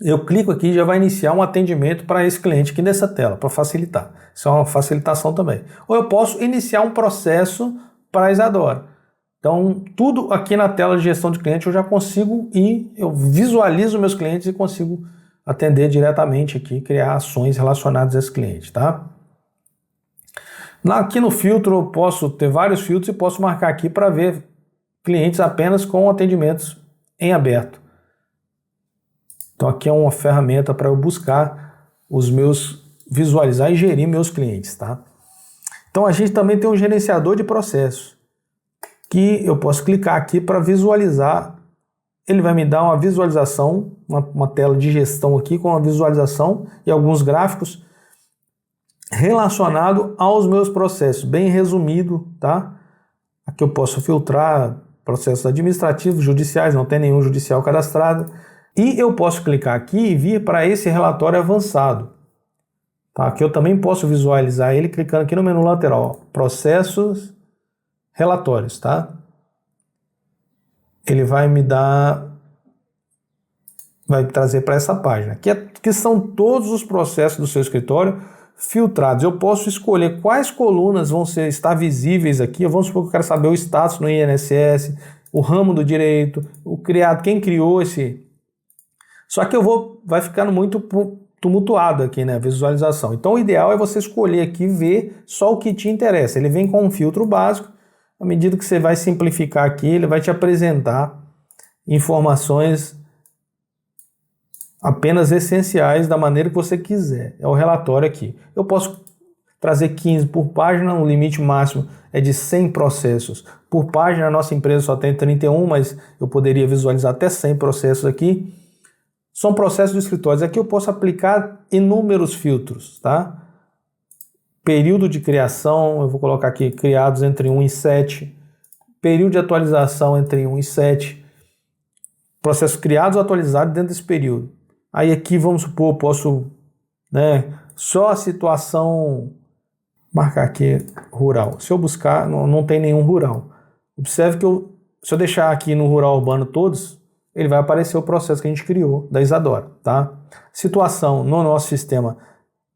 Eu clico aqui e já vai iniciar um atendimento para esse cliente aqui nessa tela, para facilitar. Isso é uma facilitação também. Ou eu posso iniciar um processo para a Isadora. Então, tudo aqui na tela de gestão de cliente eu já consigo ir, eu visualizo meus clientes e consigo atender diretamente aqui, criar ações relacionadas a esse cliente, tá? Aqui no filtro eu posso ter vários filtros e posso marcar aqui para ver clientes apenas com atendimentos em aberto. Então aqui é uma ferramenta para eu buscar visualizar e gerir meus clientes, tá? Então a gente também tem um gerenciador de processos, que eu posso clicar aqui para visualizar. Ele vai me dar uma visualização, uma tela de gestão aqui com uma visualização e alguns gráficos relacionado aos meus processos, bem resumido, tá? Aqui eu posso filtrar processos administrativos, judiciais, não tem nenhum judicial cadastrado. E eu posso clicar aqui e vir para esse relatório avançado. Tá? Aqui eu também posso visualizar ele clicando aqui no menu lateral, processos, relatórios, tá? Ele vai me trazer para essa página, que são todos os processos do seu escritório filtrados. Eu posso escolher quais colunas vão estar visíveis aqui. Vamos supor que eu quero saber o status no INSS, o ramo do direito, quem criou esse. Só que vai ficando muito tumultuado aqui, né, a visualização. Então o ideal é você escolher aqui e ver só o que te interessa. Ele vem com um filtro básico. À medida que você vai simplificar aqui, ele vai te apresentar informações apenas essenciais da maneira que você quiser. É o relatório aqui. Eu posso trazer 15 por página, o limite máximo é de 100 processos por página. A nossa empresa só tem 31, mas eu poderia visualizar até 100 processos aqui. São processos do escritório. Aqui eu posso aplicar inúmeros filtros, tá? Período de criação, eu vou colocar aqui criados entre 1 e 7. Período de atualização entre 1 e 7. Processos criados ou atualizados dentro desse período. Aí aqui, vamos supor, eu posso, só a situação, marcar aqui rural. Se eu buscar, não tem nenhum rural. Observe que se eu deixar aqui no rural urbano todos, ele vai aparecer o processo que a gente criou da Isadora, tá? Situação no nosso sistema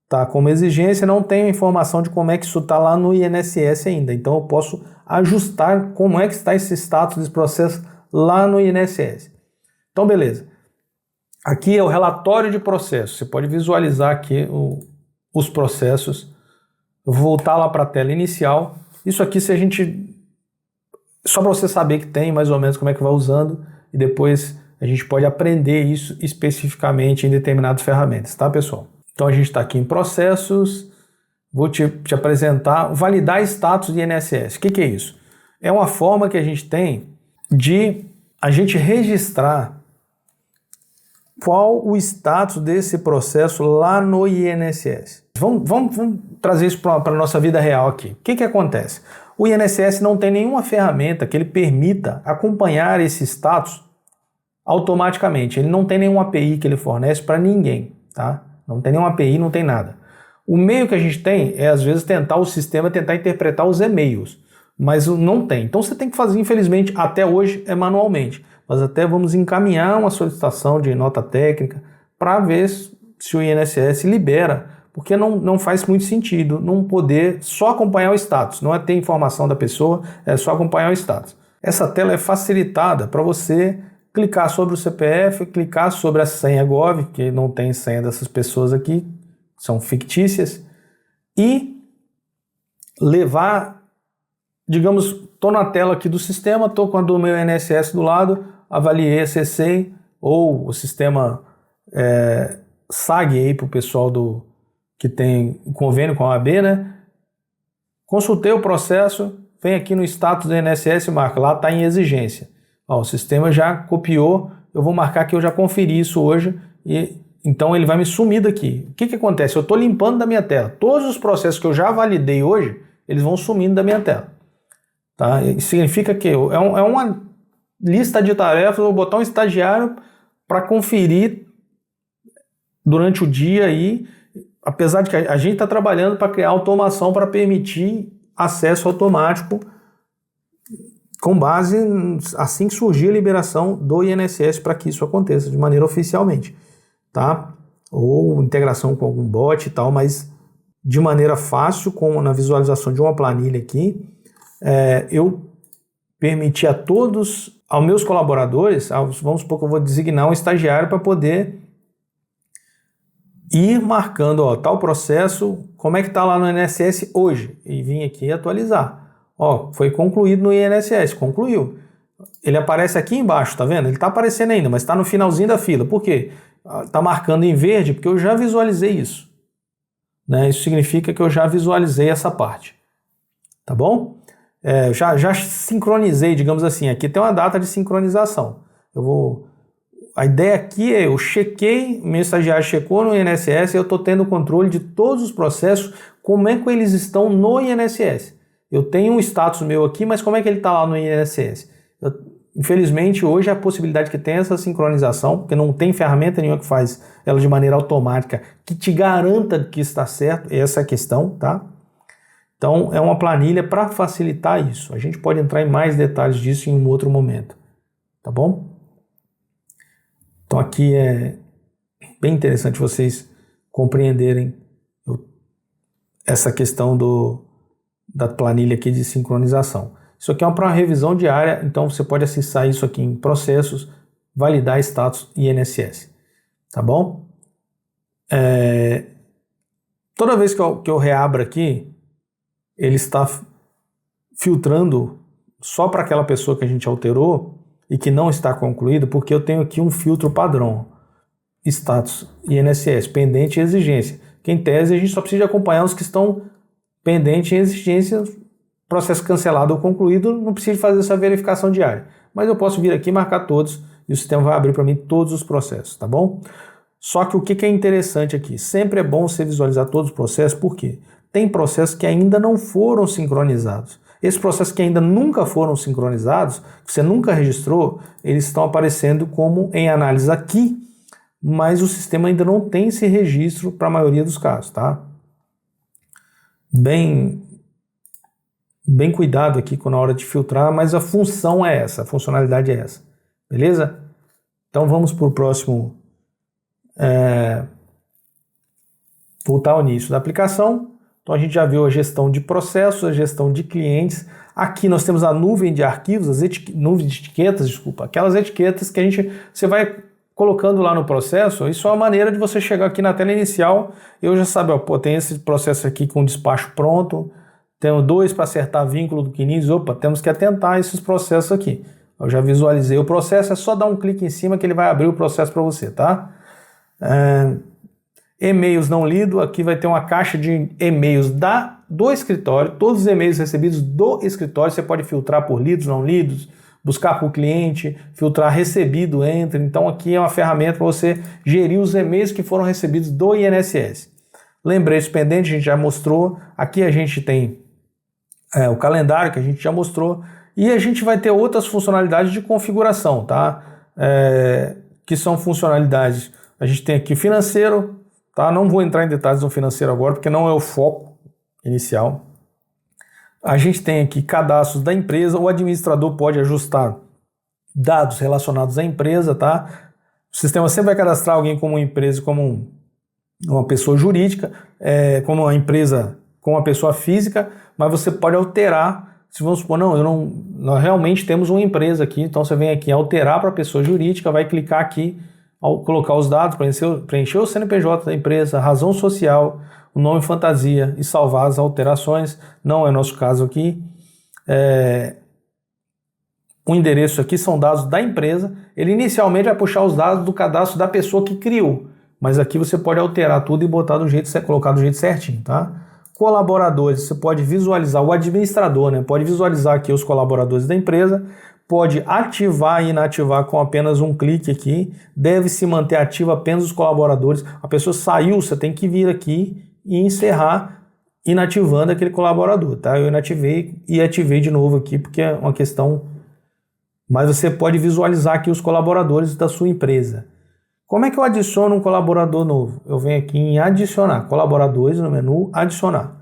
tá como exigência, não tem informação de como é que isso está lá no INSS ainda. Então eu posso ajustar como é que está esse status desse processo lá no INSS. Então beleza. Aqui é o relatório de processo. Você pode visualizar aqui os processos. Eu vou voltar lá para a tela inicial. Isso aqui só para você saber que tem mais ou menos como é que vai usando, e depois a gente pode aprender isso especificamente em determinadas ferramentas, tá, pessoal? Então a gente está aqui em processos, vou te apresentar, validar status de INSS. O que é isso? É uma forma que a gente tem de a gente registrar qual o status desse processo lá no INSS. Vamos trazer isso para a nossa vida real aqui. O que acontece? O INSS não tem nenhuma ferramenta que ele permita acompanhar esse status automaticamente. Ele não tem nenhuma API que ele fornece para ninguém, tá? Não tem nenhuma API, não tem nada. O meio que a gente tem é, às vezes, o sistema tentar interpretar os e-mails, mas não tem. Então você tem que fazer, infelizmente, até hoje é manualmente. Mas até vamos encaminhar uma solicitação de nota técnica para ver se o INSS libera, porque não faz muito sentido não poder só acompanhar o status, não é ter informação da pessoa, é só acompanhar o status. Essa tela é facilitada para você clicar sobre o CPF, clicar sobre a senha Gov, que não tem senha dessas pessoas aqui, são fictícias, e levar, digamos, estou na tela aqui do sistema, estou com a do meu INSS do lado, avaliei, acessei, ou o sistema SAG aí para o pessoal que tem convênio com a OAB, né? Consultei o processo, vem aqui no status do INSS e marca, lá está em exigência. Ó, o sistema já copiou, eu vou marcar que eu já conferi isso hoje, e então ele vai me sumir daqui. O que acontece? Eu estou limpando da minha tela. Todos os processos que eu já validei hoje, eles vão sumindo da minha tela. Tá? Isso significa que é uma lista de tarefas, eu vou botar um estagiário para conferir durante o dia aí, apesar de que a gente está trabalhando para criar automação para permitir acesso automático com base assim que surgir a liberação do INSS para que isso aconteça de maneira oficialmente, tá? Ou integração com algum bot e tal, mas de maneira fácil, na visualização de uma planilha aqui, eu permiti a todos, aos meus colaboradores, vamos supor que eu vou designar um estagiário para poder ir marcando, ó, tal processo, como é que está lá no INSS hoje, e vim aqui atualizar. Ó, foi concluído no INSS, concluiu. Ele aparece aqui embaixo, tá vendo? Ele está aparecendo ainda, mas está no finalzinho da fila. Por quê? Está marcando em verde porque eu já visualizei isso. Né? Isso significa que eu já visualizei essa parte. Tá bom? Já sincronizei, digamos assim. Aqui tem uma data de sincronização. A ideia aqui eu chequei, meu estagiário checou no INSS e eu estou tendo controle de todos os processos, como é que eles estão no INSS. Eu tenho um status meu aqui, mas como é que ele está lá no INSS? Infelizmente, hoje a possibilidade que tem essa sincronização, porque não tem ferramenta nenhuma que faz ela de maneira automática, que te garanta que está certo, essa é a questão, tá? Então, é uma planilha para facilitar isso. A gente pode entrar em mais detalhes disso em um outro momento, tá bom? Então, aqui é bem interessante vocês compreenderem essa questão da planilha aqui de sincronização. Isso aqui é para uma revisão diária, então você pode acessar isso aqui em processos, validar status INSS, tá bom? Toda vez que eu reabro aqui, ele está filtrando só para aquela pessoa que a gente alterou e que não está concluído, porque eu tenho aqui um filtro padrão, status INSS, pendente e exigência, que em tese a gente só precisa acompanhar os que estão pendentes em exigência, processo cancelado ou concluído, não preciso fazer essa verificação diária. Mas eu posso vir aqui e marcar todos e o sistema vai abrir para mim todos os processos, tá bom? Só que o que é interessante aqui? Sempre é bom você visualizar todos os processos, porque tem processos que ainda não foram sincronizados. Esses processos que ainda nunca foram sincronizados, que você nunca registrou, eles estão aparecendo como em análise aqui, mas o sistema ainda não tem esse registro para a maioria dos casos, tá? Bem cuidado aqui na hora de filtrar, mas a função é essa, a funcionalidade é essa, beleza? Então vamos para o próximo, voltar ao início da aplicação. Então a gente já viu a gestão de processos, a gestão de clientes. Aqui nós temos a nuvem de arquivos, nuvem de etiquetas, desculpa, aquelas etiquetas que você vai colocando lá no processo. Isso é uma maneira de você chegar aqui na tela inicial. Eu já sabe, tem esse processo aqui com despacho pronto, tenho 2 para acertar vínculo do CNIS, temos que atentar a esses processos aqui. Eu já visualizei o processo, é só dar um clique em cima que ele vai abrir o processo para você, tá? E-mails não lido, aqui vai ter uma caixa de e-mails do escritório, todos os e-mails recebidos do escritório, você pode filtrar por lidos, não lidos, buscar por cliente, filtrar recebido, entre. Então aqui é uma ferramenta para você gerir os e-mails que foram recebidos do INSS. Lembrete pendente, a gente já mostrou, aqui a gente tem o calendário que a gente já mostrou, e a gente vai ter outras funcionalidades de configuração, tá? Que são funcionalidades, a gente tem aqui financeiro, tá? Não vou entrar em detalhes no financeiro agora, porque não é o foco inicial. A gente tem aqui cadastros da empresa, o administrador pode ajustar dados relacionados à empresa, tá? O sistema sempre vai cadastrar alguém como empresa, como uma pessoa jurídica, como uma empresa, como uma pessoa física, mas você pode alterar, se vamos supor, nós realmente temos uma empresa aqui, então você vem aqui alterar para pessoa jurídica, vai clicar aqui, ao colocar os dados, preencher o CNPJ da empresa, razão social, o nome fantasia e salvar as alterações. Não é nosso caso aqui. O endereço aqui são dados da empresa. Ele inicialmente vai puxar os dados do cadastro da pessoa que criou, mas aqui você pode alterar tudo e botar colocar do jeito certinho, tá? Colaboradores, você pode visualizar o administrador, né? Pode visualizar aqui os colaboradores da empresa, pode ativar e inativar com apenas um clique aqui, deve se manter ativo apenas os colaboradores. A pessoa saiu, você tem que vir aqui e encerrar inativando aquele colaborador, tá? Eu inativei e ativei de novo aqui porque é uma questão, mas você pode visualizar aqui os colaboradores da sua empresa. Como é que eu adiciono um colaborador novo? Eu venho aqui em adicionar, colaboradores no menu, adicionar.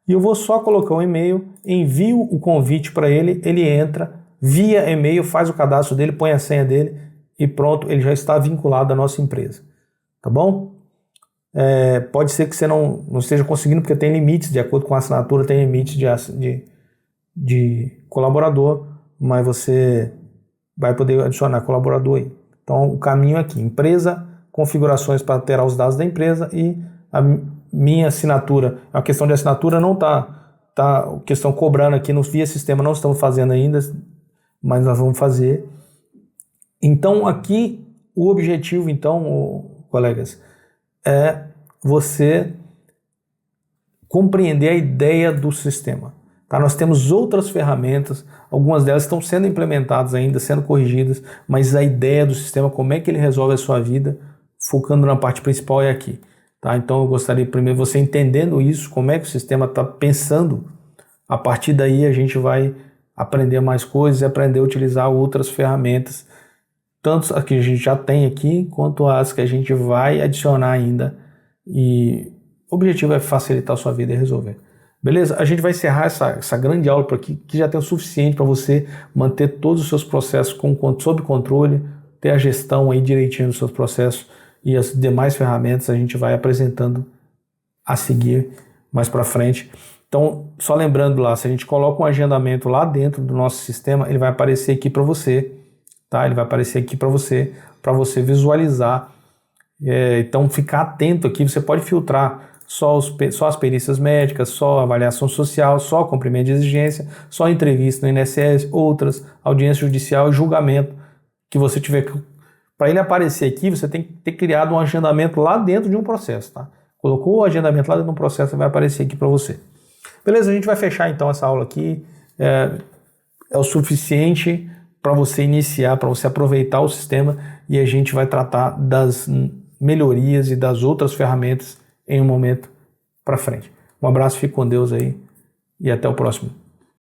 e eu vou só colocar um e-mail, envio o convite para ele, ele entra via e-mail, faz o cadastro dele, põe a senha dele e pronto, ele já está vinculado à nossa empresa, tá bom? Pode ser que você não esteja conseguindo, porque tem limites, de acordo com a assinatura, tem limites de colaborador, mas você vai poder adicionar colaborador aí. Então o caminho é aqui, empresa, configurações para alterar os dados da empresa e a minha assinatura. A questão de assinatura não tá questão cobrando aqui no via sistema, não estamos fazendo ainda, mas nós vamos fazer. Então aqui o objetivo, então, colegas, é você compreender a ideia do sistema. Tá? Nós temos outras ferramentas, algumas delas estão sendo implementadas ainda, sendo corrigidas, mas a ideia do sistema, como é que ele resolve a sua vida, focando na parte principal é aqui. Tá? Então eu gostaria primeiro você entendendo isso, como é que o sistema está pensando, a partir daí a gente vai aprender mais coisas e aprender a utilizar outras ferramentas, tanto as que a gente já tem aqui, quanto as que a gente vai adicionar ainda, e o objetivo é facilitar a sua vida e resolver. Beleza? A gente vai encerrar essa grande aula por aqui, que já tem o suficiente para você manter todos os seus processos sob controle, ter a gestão aí direitinho dos seus processos e as demais ferramentas a gente vai apresentando a seguir mais para frente. Então, só lembrando lá, se a gente coloca um agendamento lá dentro do nosso sistema, ele vai aparecer aqui para você, tá? Ele vai aparecer aqui para você visualizar. Então, ficar atento aqui, você pode filtrar só as perícias médicas, só avaliação social, só cumprimento de exigência, só entrevista no INSS, outras, audiência judicial e julgamento que você tiver. Para ele aparecer aqui, você tem que ter criado um agendamento lá dentro de um processo, tá? Colocou o agendamento lá dentro de um processo, vai aparecer aqui para você. Beleza, a gente vai fechar então essa aula aqui. É o suficiente para você iniciar, para você aproveitar o sistema, e a gente vai tratar das melhorias e das outras ferramentas em um momento para frente. Um abraço, fique com Deus aí e até o próximo.